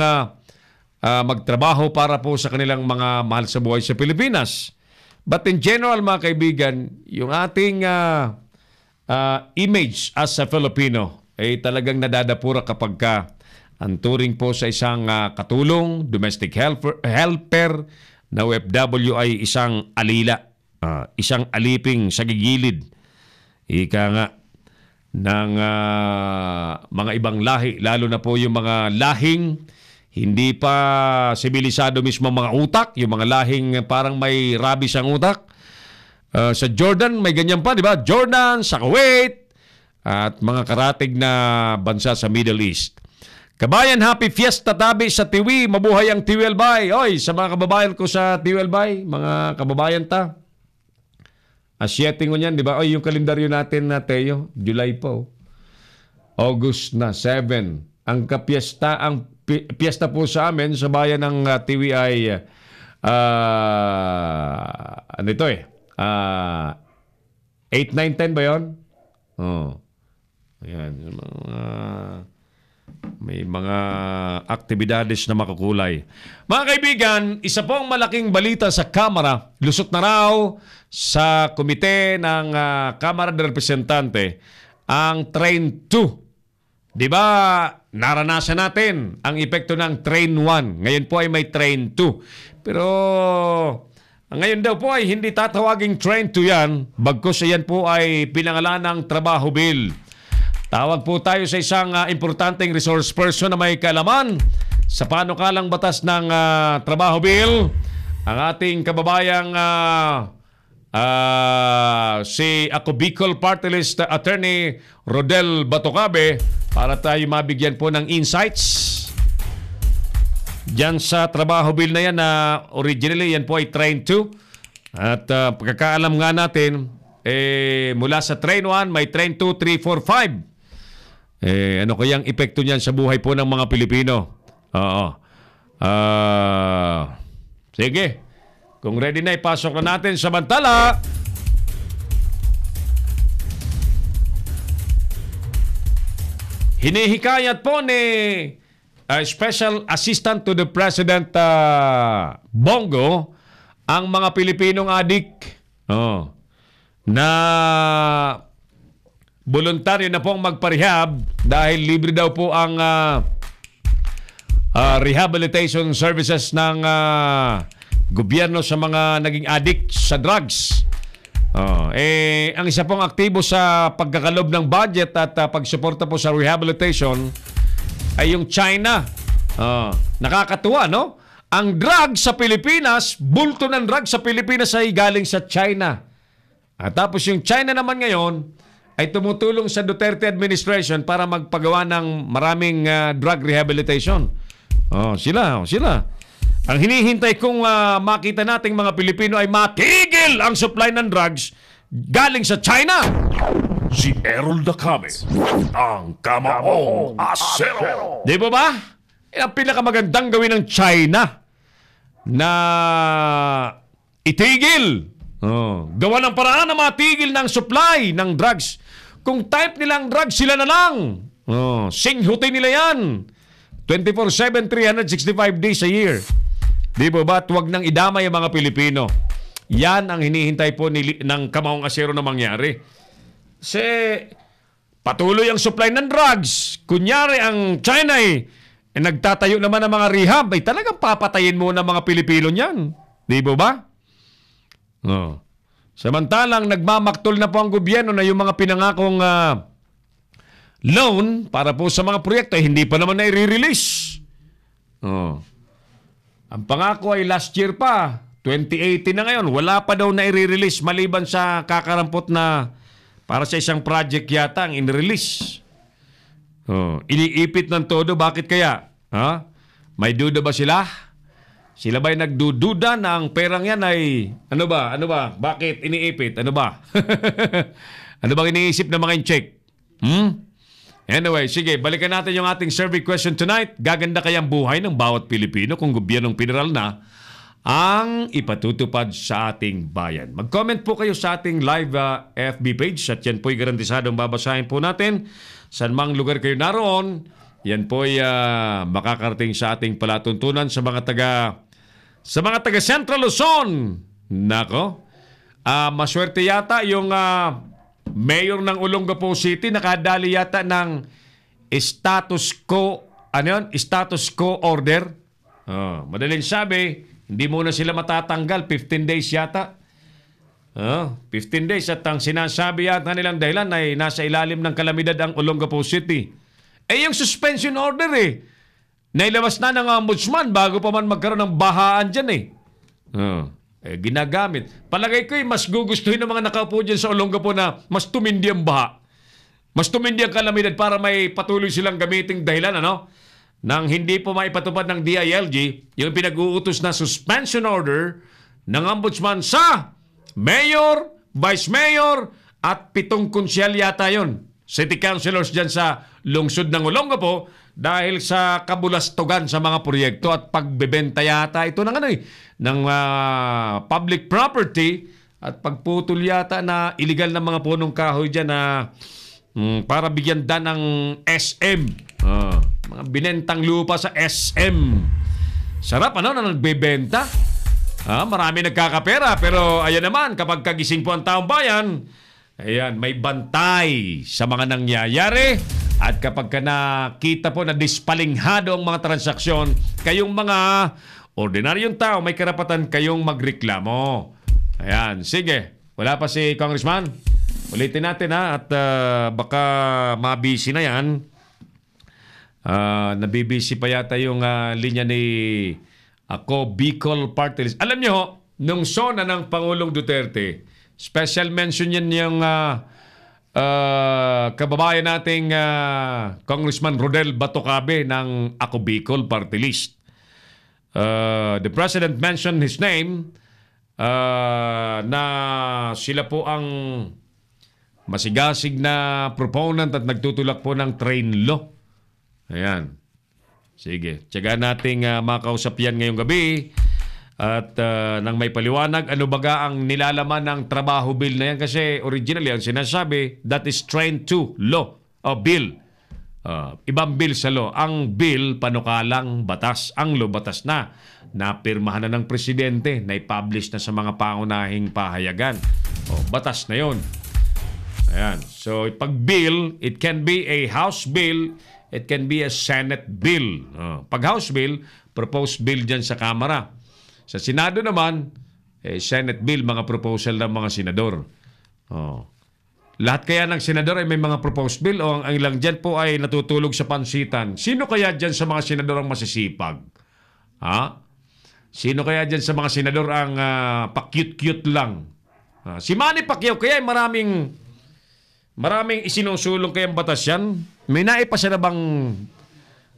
magtrabaho para po sa kanilang mga mahal sa buhay sa Pilipinas. But in general, mga kaibigan, yung ating image as a Filipino ay talagang nadadapura kapag ang turing po sa isang katulong, domestic helper na OFW ay isang alila, isang aliping sa gigilid. Ika nga ng mga ibang lahi, lalo na po yung mga lahing hindi pa sibilisado mismo mga utak, yung mga lahing parang may rabies ang utak. Sa Jordan, may ganyan pa, di ba? Jordan, sa Kuwait, at mga karatig na bansa sa Middle East. Kabayan, happy fiesta tabi sa Tiwi. Mabuhay ang Tiwelbay. Oy, sa mga kababayan ko sa Tiwelbay, mga kababayan ta. Asyeting mo niyan, di ba? Oy, yung kalendaryo natin na Teo, July po. August na, 7. Ang piyesta po sa amin sa bayan ng Tiwi ay 8, 9, 10 ba yun? Ayan. May mga aktibidades na makakulay. Mga kaibigan, isa pong malaking balita sa Kamara, lusot na raw sa komite ng Kamara de Representante ang Train 2. Di ba, naranasan natin ang epekto ng Train 1. Ngayon po ay may Train 2. Pero ngayon daw po ay hindi tatawaging Train 2 yan, bagkus yan po ay pinangalan ng Trabaho Bill. Tawag po tayo sa isang importanteng resource person na may kaalaman sa panukalang batas ng Trabaho Bill, ang ating kababayang si Ako Bicol Party List Attorney Rodel Batocabe, para tayo mabigyan po ng insights diyan sa Trabaho Bill na yan na originally yan po ay Train 2. At pagkakaalam nga natin, mula sa Train 1 may Train 2, 3, 4, 5. Ano kayang epekto niyan sa buhay po ng mga Pilipino? Sige. Kung ready na, ipasok na natin. Samantala, hinihikayat po ni Special Assistant to the President Bongo ang mga Pilipinong adik na voluntaryo na pong magparehab dahil libre daw po ang rehabilitation services ng gobyerno sa mga naging addict sa drugs. Ang isa pong aktibo sa pagkakalob ng budget at pagsuporta po sa rehabilitation ay yung China. Nakakatuwa, no? Ang drug sa Pilipinas, bulto ng drug sa Pilipinas ay galing sa China. At tapos yung China naman ngayon ay tumutulong sa Duterte administration para magpagawa ng maraming drug rehabilitation. Sila. Ang hinihintay kong makita nating mga Pilipino ay matigil ang supply ng drugs galing sa China. Si Errol Dacame, ang Kamaong Asero. Di ba ba? Ang pinakamagandang gawin ng China na itigil Gawa ng paraan na matigil ng supply ng drugs. Kung type nilang drugs, sila na lang. Singhutin nila yan. 24/7, 365 days a year. Di ba ba? Huwag nang idamay ang mga Pilipino. Yan ang hinihintay po ng Kamaong Asero na mangyari. Kasi patuloy ang supply ng drugs. Kunyari ang China nagtatayo naman ng mga rehab. Talagang papatayin mo ng mga Pilipino niyan. Di ba? Samantalang nagmamaktol na po ang gobyerno na yung mga pinangakong loan para po sa mga proyekto hindi pa naman na-release. Ang pangako ay last year pa, 2018 na ngayon, wala pa daw na-release maliban sa kakarampot na para sa isang project yata ang in-release. Iniipit ng todo, bakit kaya? May duda ba sila? Sila ba'y nagdududa na ang perang yan ay, ano ba? Bakit iniipit? Ano ba? Ano bang iniisip ng mga in-check? Anyway, sige, balikan natin yung ating survey question tonight. Gaganda kayang buhay ng bawat Pilipino kung gobyernong federal na ang ipatutupad sa ating bayan? Mag-comment po kayo sa ating live FB page at yan po'y garantisadong babasahin po natin. Saan mang lugar kayo naroon, yan po'y makakarating sa ating palatuntunan sa mga taga Central Luzon. Nako, maswerte yata yung mayor ng Olongapo City, nakadali yata ng status quo order. Madaling sabi, hindi muna sila matatanggal, 15 days yata. 15 days at ang sinasabi yata nilang dahilan ay nasa ilalim ng kalamidad ang Olongapo City. Yung suspension order nailabas na ng ombudsman bago pa man magkaroon ng bahaan dyan ginagamit. Palagay ko mas gugustuhin ng mga nakaupo dyan sa Olongapo na mas tumindi ang baha. Mas tumindi ang kalamidad para may patuloy silang gamiting dahilan, nang hindi po maipatupad ng DILG yung pinag-uutos na suspension order ng ombudsman sa mayor, vice mayor at 7 konsyal yata yun. City councilors dyan sa lungsod ng Olongapo dahil sa kabulastugan sa mga proyekto at pagbebenta yata ito ng public property at pagputol yata na illegal na mga punong kahoy dyan na para bigyan dan ng SM. Mga binentang lupa sa SM. Sarap na nagbebenta. Marami nagkakapera pero ayan naman kapag kagising po ang taong bayan, may bantay sa mga nangyayari at kapag nakita po na dispalinghado ang mga transaksyon, kayong mga ordinaryong tao may karapatan kayong magreklamo. Ayan, sige. Wala pa si Congressman? Ulitin natin at baka mabisi na yan. Nabibisi pa yata yung linya ni Ako Bicol Party List. Alam nyo, nung zona ng Pangulong Duterte, special mention yan yung kababayan nating Congressman Rodel Batocabe ng Ako Bicol Party List. The President mentioned his name na sila po ang masigasig na proponent at nagtutulak po ng train law. Ayan. Sige, tiyagaan nating makausap yan ngayong gabi at nang may paliwanag ano baga ang nilalaman ng trabaho bill na yan kasi originally ang sinasabi that is train to law o bill. Ibang bill sa law. Ang bill panukalang batas. Ang law batas na. Napirmahan na ng presidente, na-publish na sa mga pangunahing pahayagan. Batas na yon. Ayan. So pag bill, it can be a House bill, it can be a Senate bill. Pag House bill, proposed bill dyan sa Kamara. Sa Senado naman, Senate bill, mga proposal ng mga senador. Lahat kaya ng senador ay may mga proposed bill o ang ilang dyan po ay natutulog sa pansitan. Sino kaya dyan sa mga senador ang masisipag? Sino kaya dyan sa mga senador ang pa-cute-cute lang? Si Manny Pacquiao kaya ay maraming isinusulong kayang batas yan. May naipasa na bang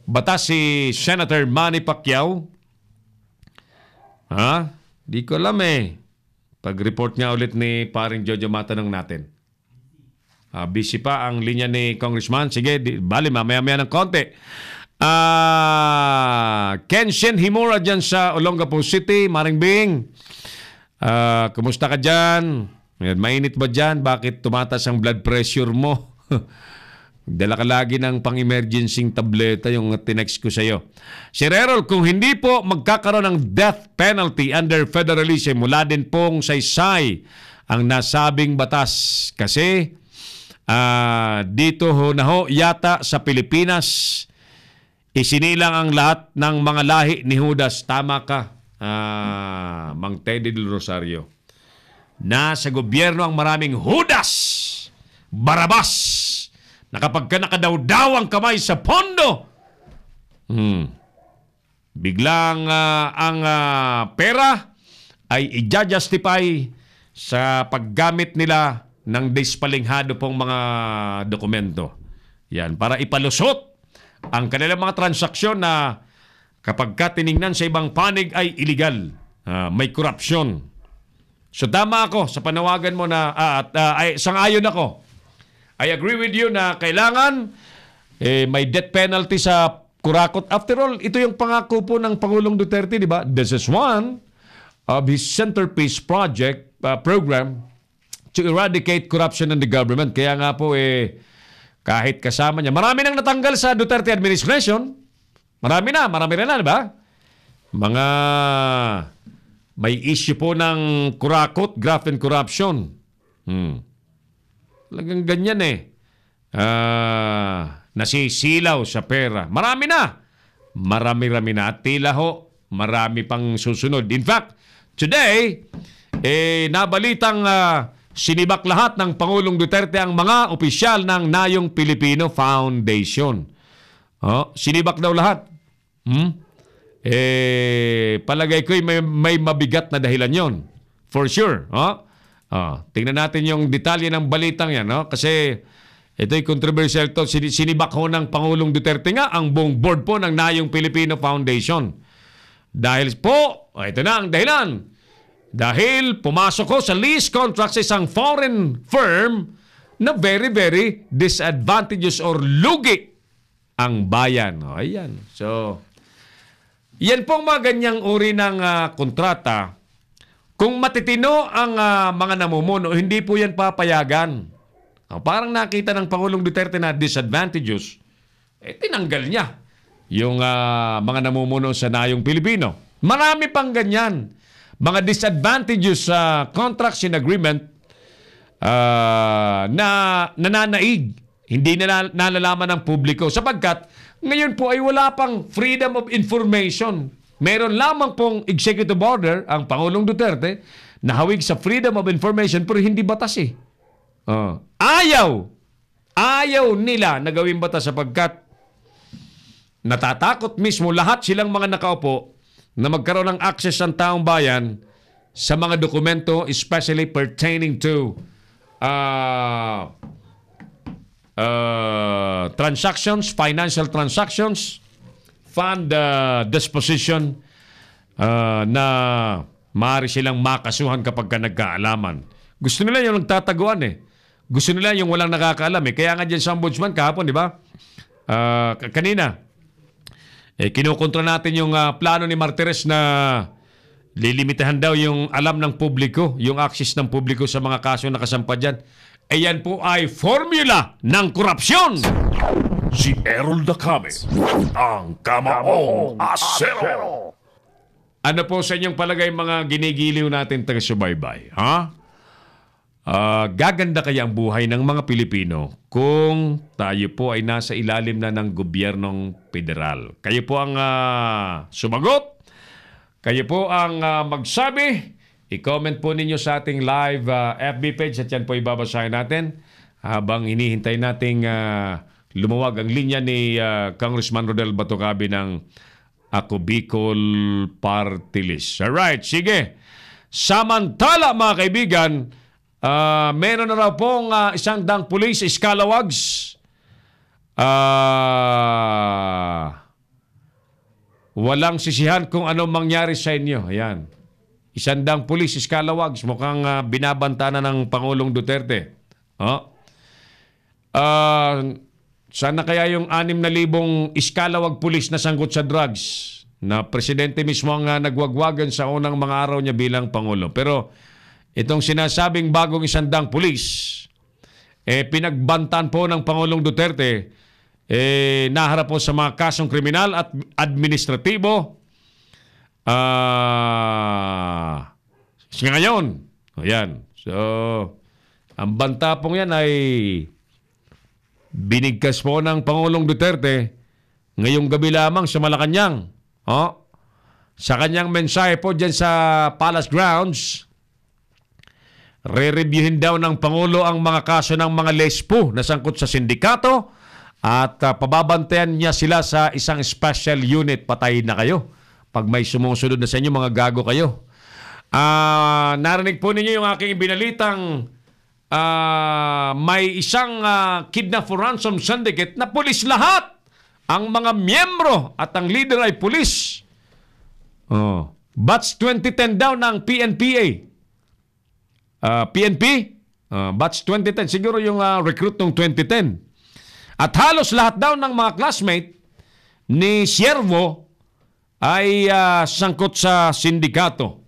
batas si Senator Manny Pacquiao? Di ko alam Pag-report nga ulit ni paring Jojo matanong natin. Busy pa ang linya ni Congressman. Sige, bali mamaya-maya ng konti. Kenshin Himura dyan sa Olongapo City, Maring Bing. Kumusta ka dyan? Mainit ba dyan? Bakit tumataas ang blood pressure mo? Dala ka lagi ng pang-emergency tableta yung tinext ko sa'yo. Sir Errol, kung hindi po magkakaroon ng death penalty under federalism, mula din pong saysay ang nasabing batas. Kasi dito yata sa Pilipinas, isinilang ang lahat ng mga lahi ni Judas. Tama ka, Mang Teddy del Rosario. Nasa gobyerno ang maraming Judas, Barabas, na kapag ka nakadawdaw ang kamay sa pondo, biglang ang pera ay i-justify sa paggamit nila ng dispalinghado pong mga dokumento. Yan, para ipalusot ang kanilang mga transaksyon na kapag ka tiningnan sa ibang panig ay illegal. May korupsyon. So tama ako sa panawagan mo na sang-ayon ako. I agree with you na kailangan may death penalty sa kurakot. After all, ito yung pangako po ng Pangulong Duterte, di ba? This is one of his centerpiece program to eradicate corruption in the government. Kaya nga po kahit kasama niya, marami nang natanggal sa Duterte administration. Marami rin na, di ba? Mga may issue po ng kurakot, graft and corruption. Talagang ganyan nasisilaw sa pera. Marami na. Marami na. At tila marami pang susunod. In fact, today, nabalitang sinibak lahat ng Pangulong Duterte ang mga opisyal ng Nayong Pilipino Foundation. Sinibak daw lahat. Palagay ko may mabigat na dahilan yon. For sure. Tingnan natin yung detalye ng balitang yan. Kasi ito'y controversial to. Sinibak ng Pangulong Duterte nga ang buong board po ng Nayong Pilipino Foundation. Dahil po, ito na ang dahilan. Dahil pumasok ko sa lease contract sa isang foreign firm na very, very disadvantageous or lugi ang bayan. Ayan. So, yan pong mga ganyang uri ng kontrata. Kung matitino ang mga namumuno, hindi po yan papayagan. Parang nakita ng Pangulong Duterte na disadvantageous, tinanggal niya yung mga namumuno sa Nayong Pilipino. Marami pang ganyan. Mga disadvantageous contracts and agreement na nananaig, hindi na nalalaman ng publiko sapagkat ngayon po ay wala pang freedom of information. Meron lamang pong executive order ang Pangulong Duterte na hawig sa freedom of information pero hindi batas Ayaw nila na gawing batas sapagkat natatakot mismo lahat silang mga nakaupo na magkaroon ng access ng taong bayan sa mga dokumento especially pertaining to transactions, financial transactions, fund disposition na maaari silang makasuhan kapag ka nagkaalaman. Gusto nila yung nagtataguan Gusto nila yung walang nakakaalam Kaya nga dyan sa ombudsman kahapon, di ba? Kanina, kinukontra natin yung plano ni Martires na lilimitahan daw yung alam ng publiko, yung access ng publiko sa mga kaso na nakasampa dyan. Yan po ay formula ng korupsyon. Si Errol Dacame, ang Kamaong Asero. Ano po sa inyong palagay mga ginigiliw natin taga-subaybay? Gaganda kaya ang buhay ng mga Pilipino kung tayo po ay nasa ilalim na ng gobyernong federal? Kayo po ang sumagot. Kayo po ang magsabi. I-comment po ninyo sa ating live FB page at yan po ibabasahin natin habang hinihintay nating lumuwag ang linya ni Congressman Rodel Batocabe ng Ako Bicol Party List. Alright, sige. Samantala mga kaibigan, meron na raw pong isang daang pulis sa Scalawags. Walang sisihan kung anong mangyari sa inyo. Ayan. Isang daang pulis sa Scalawags. Mukhang binabanta na ng Pangulong Duterte. Sana kaya yung 6,000 Scalawag pulis na sangkot sa drugs na presidente mismo ang nagwagwagan sa unang mga araw niya bilang Pangulo. Pero itong sinasabing bagong 100 pulis, pinagbantaan po ng Pangulong Duterte, naharap po sa mga kasong kriminal at administratibo. Ngayon, ayan. So, ang banta pong yan ay binigkas po ng Pangulong Duterte ngayong gabi lamang sa Malacanang. Sa kanyang mensahe po dyan sa Palace Grounds, re-reviewin daw ng Pangulo ang mga kaso ng mga lespo na sangkot sa sindikato at pababantayan niya sila sa isang special unit. Patayin na kayo. Pag may sumusunod na sa inyo, mga gago kayo. Narinig po ninyo yung aking binalitang may isang kidnap for ransom syndicate na pulis lahat. Ang mga miyembro at ang leader ay pulis. Batch 2010 daw ng PNPA. PNP? Batch 2010. Siguro yung recruit ng 2010. At halos lahat daw ng mga classmate ni Siervo ay sangkot sa sindikato.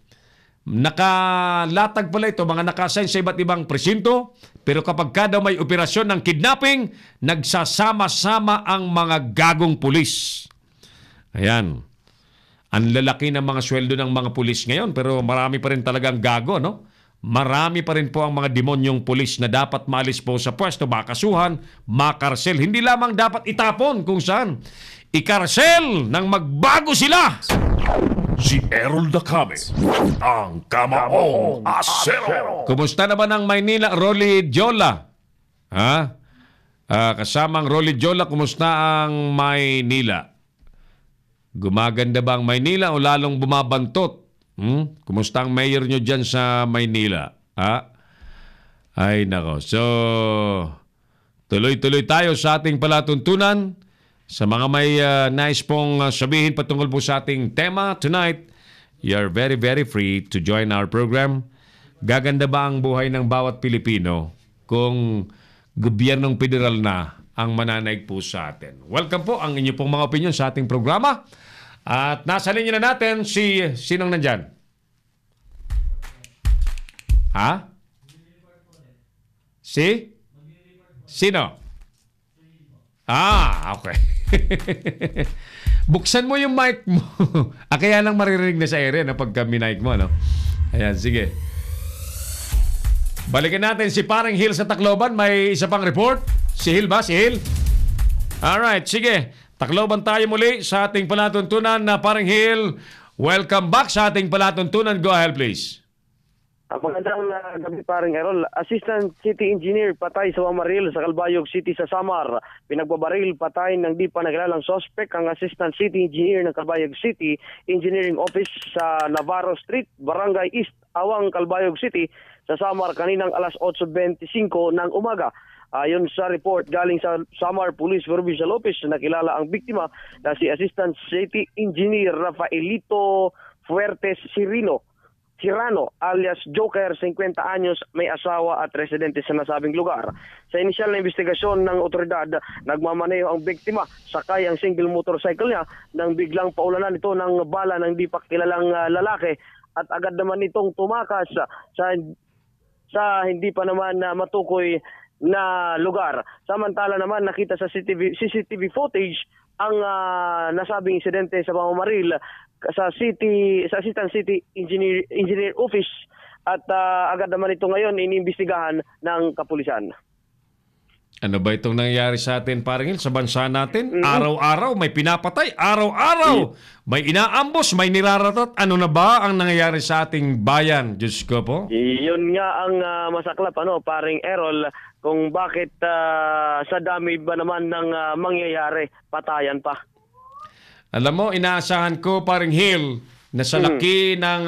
Nakalatag pala ito, mga nakasign sa iba't ibang presinto, pero kapag kada may operasyon ng kidnapping, nagsasama-sama ang mga gagong pulis. Ayan. Ang lalaki ng mga sweldo ng mga pulis ngayon, pero marami pa rin talagang gago, no? Marami pa rin po ang mga demonyong pulis na dapat maalis po sa pwesto, makasuhan, makarsel. Hindi lamang dapat itapon kung saan. Ikarsel nang magbago sila. Si Errol Dacame, ang Kamaong Asero. Kumusta naman ang Maynila, Rolly Jola? Kasamang Rolly Jola, kumusta ang Maynila? Gumaganda ba ang Maynila o lalong bumabantot? Kumusta ang mayor nyo dyan sa Maynila? Ay nako. So, tuloy-tuloy tayo sa ating palatuntunan. Sa mga may nais pong sabihin patungkol po sa ating tema tonight, you're very, very free to join our program. Gaganda ba ang buhay ng bawat Pilipino kung gobyernong federal na ang mananaig po sa atin? Welcome po ang inyo pong mga opinion sa ating programa. At nasa linya na natin sinong nandyan? Sino? Okay. Buksan mo yung mic mo. Kaya lang maririnig na sa ere na pagka minike mo, no? Ayan, sige. Balikan natin si Paring Hill sa Tacloban. May isa pang report. Si Hill ba? Si Hill? Alright, sige. Tacloban tayo muli sa ating palatuntunan na Paring Hill. Welcome back sa ating palatuntunan. Go ahead, please. Magandang gabi, Paring Errol. Assistant City Engineer patay sa Wamaril sa Calbayog City sa Samar. Pinagbabaril patay ng di pa nakilalang sospek ang Assistant City Engineer ng Calbayog City Engineering Office sa Navarro Street, Barangay East, Awang, Calbayog City sa Samar kaninang alas 8:25 ng umaga. Ayon sa report galing sa Samar Police Provincial Office, nakilala ang biktima na si Assistant City Engineer Rafaelito Fuertes Cirano alias Joker, 50 anyos, may asawa at residente sa nasabing lugar. Sa inisyal na investigasyon ng otoridad, nagmamaneho ang biktima, sakay ang single motorcycle niya nang biglang paulanan ito ng bala ng di pa kilalang lalaki at agad naman itong tumakas sa hindi pa naman matukoy na lugar. Samantala naman nakita sa CCTV footage ang nasabing insidente sa pamamaril sa Assistant City Engineer Office at agad naman ito ngayon iniimbestigahan ng kapulisan. Ano ba itong nangyayari sa atin, Paring Hill, sa bansa natin? Araw-araw may pinapatay, araw-araw may inaambos, may niraratot. Ano na ba ang nangyayari sa ating bayan? Diyos ko po. Yun nga ang masaklap, Paring Errol, kung bakit sa dami ba naman ng mangyayari, patayan pa. Alam mo, inaasahan ko, Paring Hill, na sa laki ng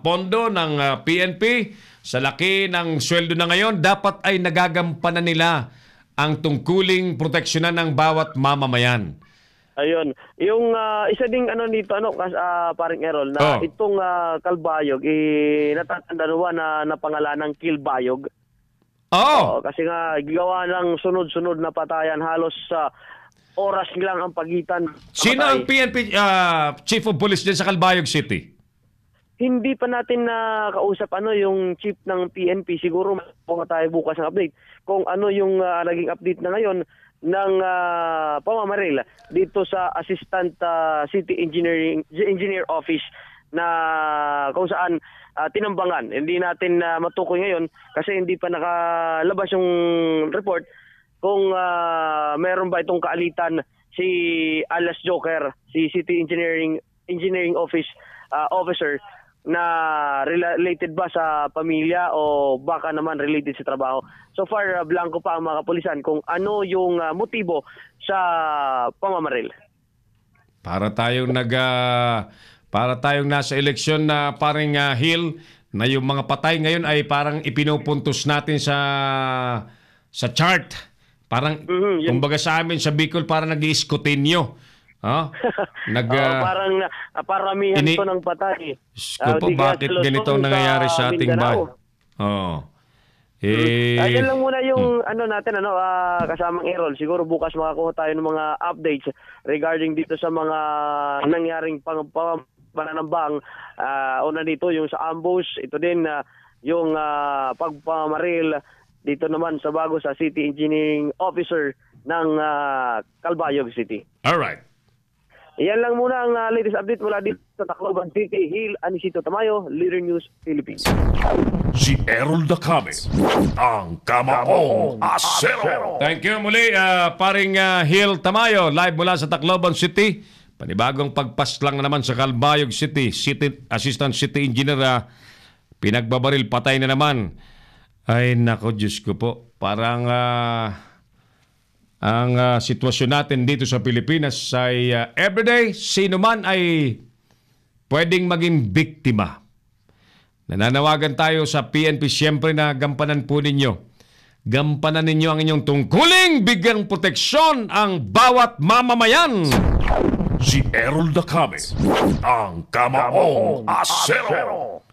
pondo ng PNP, sa laki ng sweldo na ngayon, dapat ay nagagampanan nila ang tungkuling proteksyonan ng bawat mamamayan. Ayun. Yung isa ding dito, Paring Errol, na itong Calbayog, natatanda na pangalan ng Kilbayog. Kasi nga, gawa ng sunod-sunod na patayan halos sa oras lang ang pagitan. Sino ang PNP Chief of Police dyan sa Calbayog City? Hindi pa natin nakausap yung chief ng PNP. Siguro makuha tayo bukas ng update kung ano yung naging update na ngayon ng pamamaril dito sa Assistant City Engineer Office na kung saan tinambangan. Hindi natin matukoy ngayon kasi hindi pa nakalabas yung report kung meron ba itong kaalitan si alias Joker, si City Engineering Office officer na related ba sa pamilya o baka naman related sa trabaho. So far, blanco pa ang mga kapulisan kung ano yung motibo sa pamamaril. Para tayong nasa eleksyon na parang Hill, na yung mga patay ngayon ay parang ipinupuntos natin sa chart. Parang, kumbaga sa amin sa Bicol, parang nag-iiskutinyo. Parang paramihan to ng patay. Po, bakit ganito ang nangyayari sa ating bayan? Ayun lang muna yung natin kasamang Errol. Siguro bukas makakuha tayo ng mga updates regarding dito sa mga nangyaring pananambang. Una dito yung sa ambush, ito din yung pagpamaril dito naman sa bago sa City Engineering Officer ng Calbayog City. Alright. Yan lang muna ang latest update mula dito sa Tacloban City. Hill Anisito Tamayo, Leader News Philippines. Si Errol Dacame, ang Kamaong Asero. Thank you muli, paring Hill Tamayo, live mula sa Tacloban City. Panibagong pagpaslang naman sa Calbayog City. Assistant City Engineer, pinagbabaril, patay na naman. Ay, nako, Diyos ko po. Parang ang sitwasyon natin dito sa Pilipinas ay everyday, sino man ay pwedeng maging biktima. Nananawagan tayo sa PNP siyempre na gampanan po ninyo. Gampanan ninyo ang inyong tungkuling, bigyang proteksyon ang bawat mamamayan. Si Errol Dacame, ang Kamaong Asero.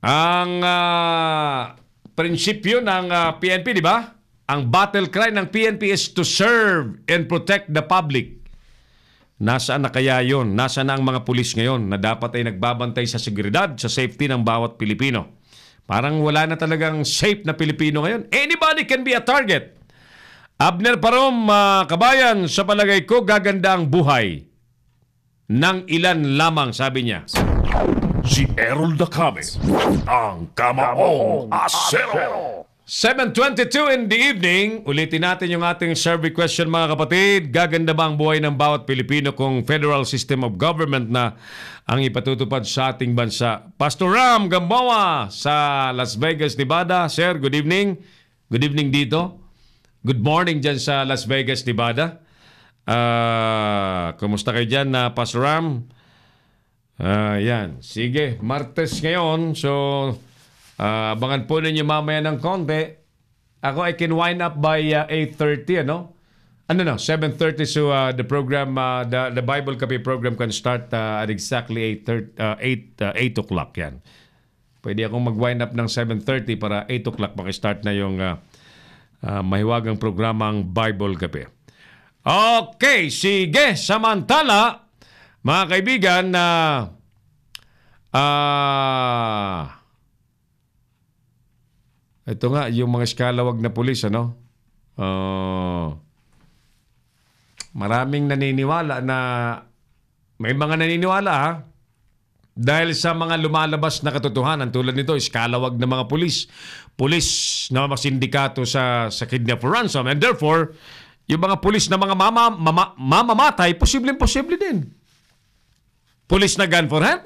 Ang prinsipyo ng PNP, di ba? Ang battle cry ng PNP is to serve and protect the public. Nasaan na kaya yun? Nasaan na ang mga pulis ngayon na dapat ay nagbabantay sa seguridad, sa safety ng bawat Pilipino? Parang wala na talagang safe na Pilipino ngayon. Anybody can be a target. Abner Parom, kabayan, sa palagay ko, gaganda ang buhay ng ilan lamang, sabi niya. Si Errol Dacame, ang Kamaong Asero. 7:22 in the evening. Ulitin natin yung ating survey question, mga kapatid. Gaganda ba ang buhay ng bawat Pilipino kung federal system of government na ang ipatutupad sa ating bansa? Pastor Ram Gamboa sa Las Vegas, Nevada. Sir, good evening. Good evening dito. Good morning dyan sa Las Vegas, Nevada. Kumusta kayo dyan, Pastor Ram? Yan. Sige, Martes ngayon. So, abangan po ninyo mamaya ng konti. Ako, I can wind up by 8:30, 7:30. So, the program, the Bible Cafe program can start at exactly 8 o'clock. Yan. Pwede akong mag-wind up ng 7:30 para 8 o'clock makistart na yung mahiwagang programang Bible Cafe. Okay, sige. Samantala, mga kaibigan, ito nga, yung mga eskalawag na pulis, maraming naniniwala na, may mga naniniwala, dahil sa mga lumalabas na katotohanan tulad nito, eskalawag na mga pulis na mga sindikato sa kidnap for ransom, and therefore, yung mga pulis na mga mamamatay, posible din. Pulis na gun for hire,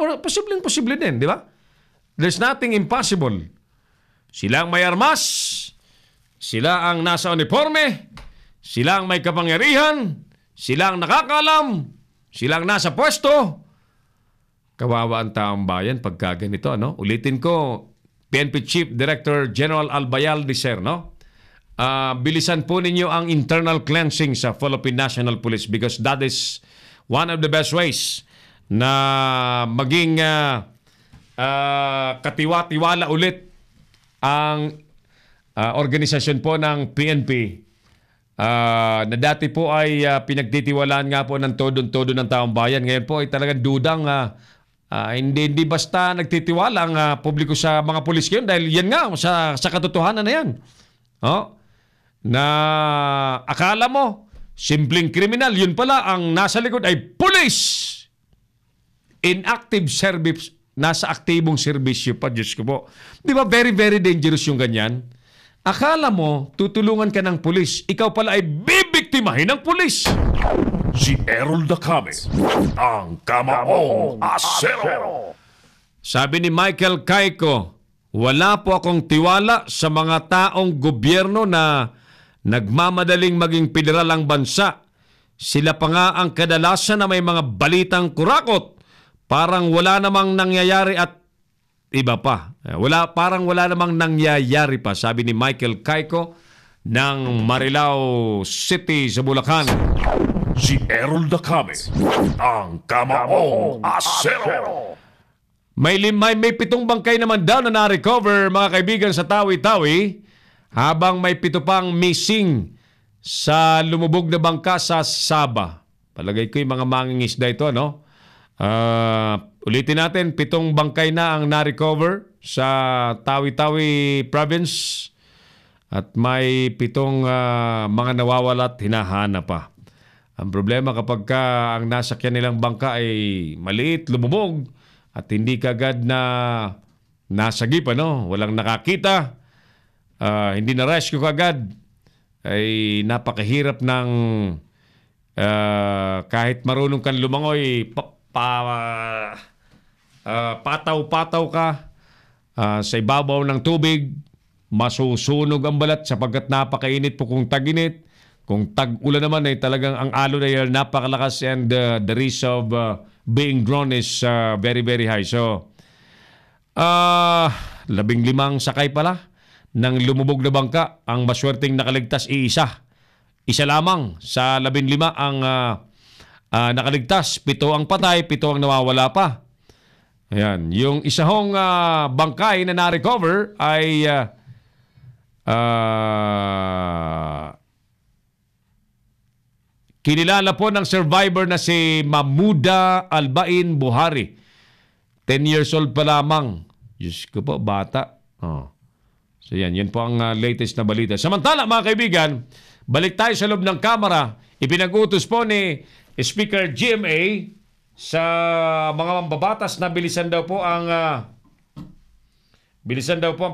posible din, di ba? There's nothing impossible. Sila ang may armas, sila ang nasa uniforme, sila ang may kapangyarihan, sila ang nakakalam, sila ang nasa pwesto. Kawawa ang taong bayan pagka ganito, Ulitin ko, PNP Chief Director General Albayalde, sir, bilisan po ninyo ang internal cleansing sa Philippine National Police because that is one of the best ways na maging katiwa-tiwala ulit ang organisasyon po ng PNP na dati po ay pinagtitiwalaan nga po ng todo-todo ng taong bayan. Ngayon po ay talagang dudang hindi basta nagtitiwala ang publiko sa mga pulis ngayon dahil yan nga sa katotohanan na yan. Na akala mo simpleng kriminal, yun pala ang nasa likod ay pulis. Inactive service, nasa aktibong serbisyo pa, Diyos ko po. Di ba very, very dangerous yung ganyan? Akala mo, tutulungan ka ng pulis. Ikaw pala ay bibiktimahin ng pulis. Si Errol Dacame, ang Kamaong Asero. Sabi ni Michael Caico, wala po akong tiwala sa mga taong gobyerno na nagmamadaling maging federal ang bansa. Sila pa nga ang kadalasan na may mga balitang kurakot. Parang wala namang nangyayari at iba pa. Parang wala namang nangyayari pa, sabi ni Michael Caico ng Marilao City sa Bulacan. Si Errol Dacame, ang Kamaong Asero. May 7 bangkay naman daw na na-recover, mga kaibigan, sa Tawi-Tawi, habang may 7 pang missing sa lumubog na bangka sa Saba. Palagay ko yung mga mangingisda ito, no? Ulitin natin, 7 bangkay na ang na-recover sa Tawi-Tawi province at may 7 mga nawawala at hinahanap pa. Ang problema kapag ang nasakyan nilang bangka ay maliit, lumubog at hindi kagad na nasagip, walang nakakita, hindi na rescue kagad, ay napakahirap ng kahit marunong kang lumangoy, pataw-pataw ka sa ibabaw ng tubig, masusunog ang balat sapagkat napakainit po kung tag-init. Kung tag-ulan naman ay talagang ang alon ay napakalakas and the risk of being drawn is very, very high. So, 15 sakay pala ng lumubog na bangka. Ang maswerteng nakaligtas isa. Isa lamang sa 15 ang nakaligtas. 7 ang patay, 7 ang nawawala pa. Ayan. Yung isa hong bangkay na na-recover ay kinilala po ng survivor na si Mamuda Albain Buhari. 10 years old pa lamang. Diyos ko po, bata. So yan po ang latest na balita. Samantala, mga kaibigan, balik tayo sa loob ng kamera. Ipinag-utos po ni Speaker GMA sa mga mambabatas na bilisan daw po ang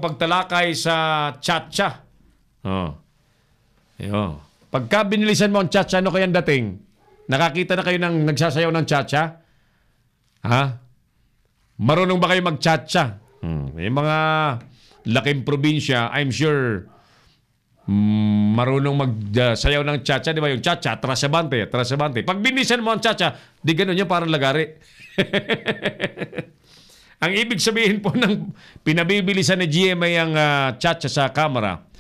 pagtalakay sa tsa-tsa. Pagka binilisan mo ang tsa-tsa, ano kayang dating? Nakakita na kayo ng nagsasayaw ng tsa-tsa? Marunong ba kayo mag-tsa-tsa? Yung mga laking probinsya, I'm sure marunong magsayaw ng tsa-tsa. Di ba yung tsa-tsa? Trasabante. Pag binilisan mo ang tsa-tsa, di ganun yun, parang lagari. Ang ibig sabihin po ng pinabibilisan ni GMA ang tsa-tsa sa kamera,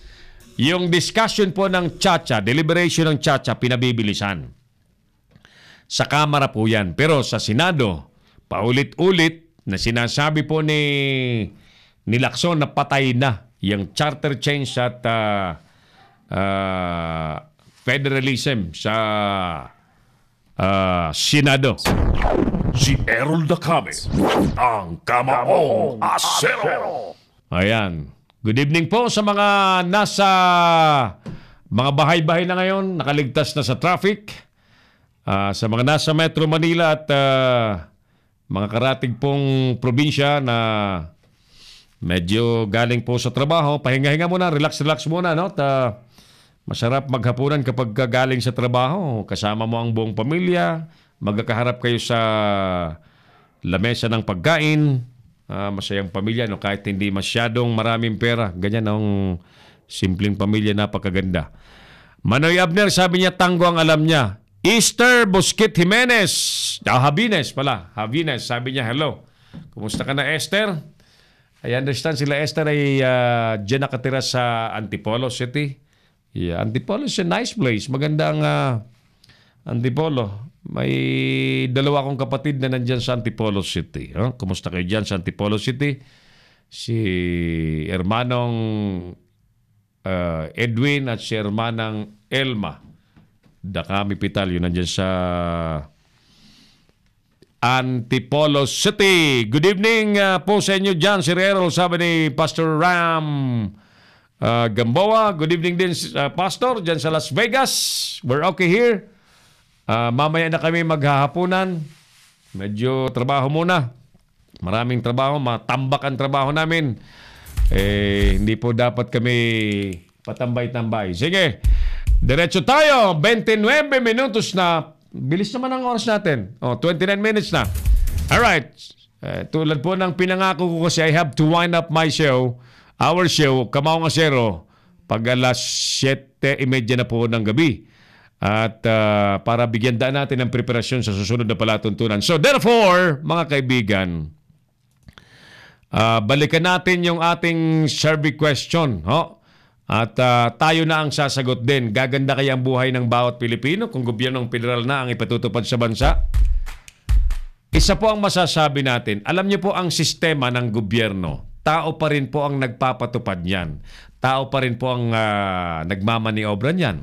yung discussion po ng tsa-tsa, deliberation ng tsa-tsa, pinabibilisan. Sa Kamara po yan. Pero sa Senado, paulit-ulit na sinasabi po ni Lacson na patay na yung charter change at federalism sa Senado. Si Errol Dacame, ang Kamaong Asero. Ayan. Good evening po sa mga nasa mga bahay-bahay na ngayon, nakaligtas na sa traffic. Sa mga nasa Metro Manila at mga karatig pong probinsya na medyo galing po sa trabaho, pahinga-hinga muna, relax muna, no? Masarap maghapunan kapag galing sa trabaho, kasama mo ang buong pamilya, magkakaharap kayo sa lamesa ng pagkain, masayang pamilya, no? Kahit hindi masyadong maraming pera, ganyan ang simpleng pamilya, napakaganda. Manoy Abner, sabi niya, tango ang alam niya. Easter Busquet Jimenez, Havines pala, Havines, sabi niya, hello. Kumusta ka na, Esther? I understand sila Esther ay dyan nakatira sa Antipolo City. Yeah, Antipolo is a nice place. Maganda ang Antipolo. May 2 akong kapatid na nandyan sa Antipolo City. Kumusta kayo dyan sa Antipolo City? Si Hermanong Edwin at si Hermanang Elma Dakami Pital, yun nandiyan sa Antipolo City. Good evening po sa inyo dyan, Sir Errol, sabi ni Pastor Ram Gamboa. Good evening din, Pastor, dyan sa Las Vegas. We're okay here. Mamaya na kami maghahapunan. Medyo trabaho muna. Maraming trabaho, matambak ang trabaho namin. Hindi po dapat kami patambay-tambay. Sige, diretso tayo. 29 minutos na. Bilis naman ang oras natin. 29 minutes na. Alright. Tulad po ng pinangako ko kasi I have to wind up my show. Our show, Kamaong Asero, pag alas 7:30 na po ng gabi. At para bigyan daan natin ng preparasyon sa susunod na palatuntunan. So therefore, mga kaibigan, balikan natin yung ating survey question. At tayo na ang sasagot din. Gaganda kaya ang buhay ng bawat Pilipino kung gobyernong federal na ang ipatutupad sa bansa? Isa po ang masasabi natin. Alam niyo po ang sistema ng gobyerno. Tao pa rin po ang nagpapatupad niyan. Tao pa rin po ang nagmamaniobra niyan.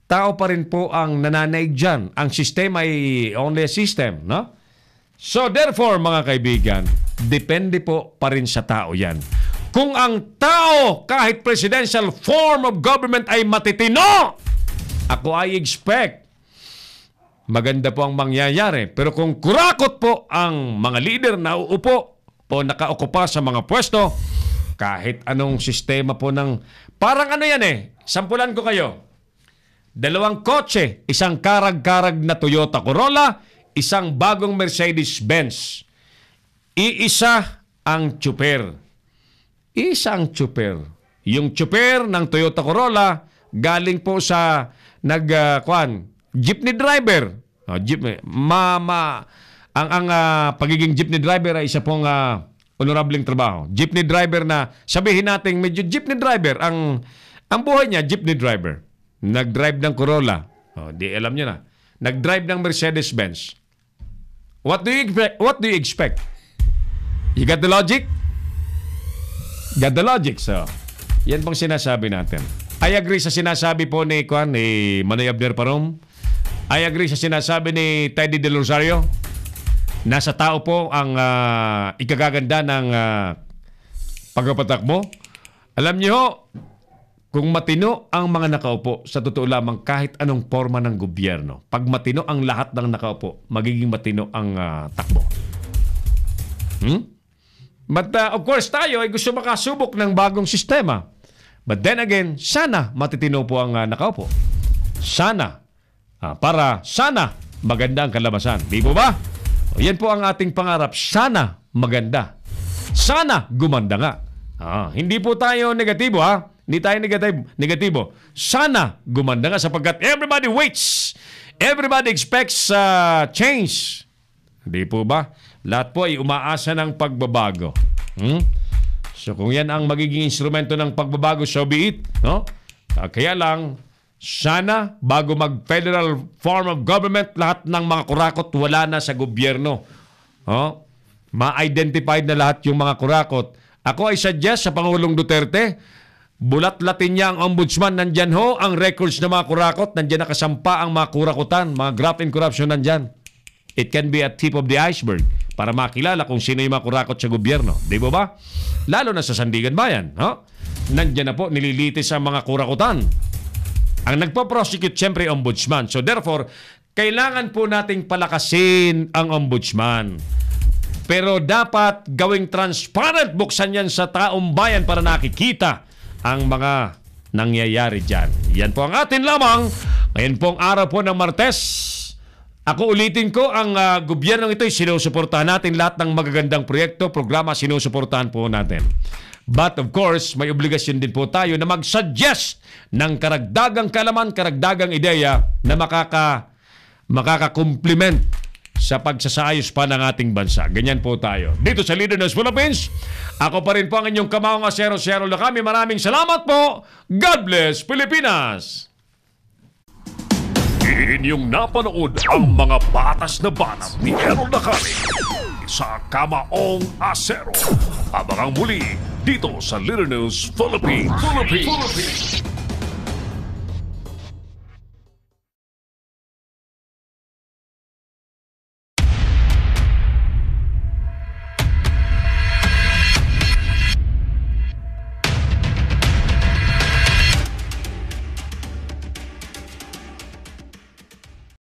Tao pa rin po ang nananaig dyan. Ang sistema ay only a system, no? So therefore, mga kaibigan, depende po pa rin sa tao yan. Kung ang tao, kahit presidential form of government ay matitino, ako ay expect maganda po ang mangyayari. Pero kung kurakot po ang mga leader na uupo o nakaukupa sa mga pwesto, kahit anong sistema po ng... Parang ano yan sampulan ko kayo. 2 kotse, isang karag-karag na Toyota Corolla, isang bagong Mercedes-Benz. Iisa ang tsuper. Isang tsuper. Yung tsuper ng Toyota Corolla galing po sa jeepney driver. Ang pagiging jeepney driver ay isa pong honorableng trabaho. Jeepney driver na sabihin natin medyo jeepney driver ang buhay niya, jeepney driver. Nag-drive ng Corolla. Di alam niyo na. Nag-drive ng Mercedes-Benz. What do you expect? You got the logic? Got the logic. So, yan pong sinasabi natin. I agree sa sinasabi po ni Manoy Abner Parom. I agree sa sinasabi ni Teddy De Rosario. Nasa tao po ang ikagaganda ng pagpapatakbo. Alam niyo, kung matino ang mga nakaupo, sa totoo lamang kahit anong forma ng gobyerno, pag matino ang lahat ng nakaupo, magiging matino ang takbo. But of course tayo ay gusto makasubok ng bagong sistema. But then again, sana matitino po ang nakaupo. Sana. Para sana maganda ang kalabasan. Di po ba? Yan po ang ating pangarap. Sana maganda. Sana gumanda nga. Hindi po tayo negatibo Hindi tayo negatibo. Sana gumanda nga sapagkat everybody waits. Everybody expects change. Hindi po ba? Lahat po ay umaasa ng pagbabago. So kung yan ang magiging instrumento ng pagbabago, so be it. No? Kaya lang, sana bago mag-federal form of government, lahat ng mga kurakot wala na sa gobyerno. Ma-identified na lahat yung mga kurakot. Ako ay suggest sa Pangulong Duterte, bulat-latin niya ang ombudsman, nandyan ang records ng mga kurakot, nandyan nakasampa ang mga kurakutan, mga graft and corruption nandyan. It can be a tip of the iceberg para makilala kung sino yung mga kurakot sa gobyerno. Di ba? Lalo na sa Sandigan Bayan. Nandyan na po, nililitis ang mga kurakutan. Ang nagpo-prosecute, siyempre, ombudsman. So therefore, kailangan po nating palakasin ang ombudsman. Pero dapat gawing transparent, buksan yan sa taong bayan para nakikita ang mga nangyayari dyan. Yan po ang atin lamang. Ngayon pong araw po ng Martes. Ako ulitin ko, ang gobyernong ito ay sinusuportahan natin. Lahat ng magagandang proyekto, programa, sinusuportahan po natin. But of course, may obligasyon din po tayo na mag-suggest ng karagdagang kalaman, karagdagang ideya na makaka-complement sa pagsasayos pa ng ating bansa. Ganyan po tayo. Dito sa Leader News Philippines, ako pa rin po ang inyong Kamaong Asero, Sero na kami. Maraming salamat po. God bless Pilipinas! Inyong napanood ang mga batas na banat ni Errol Dakami sa Kamaong Asero. Abangang muli dito sa Little News Philippines.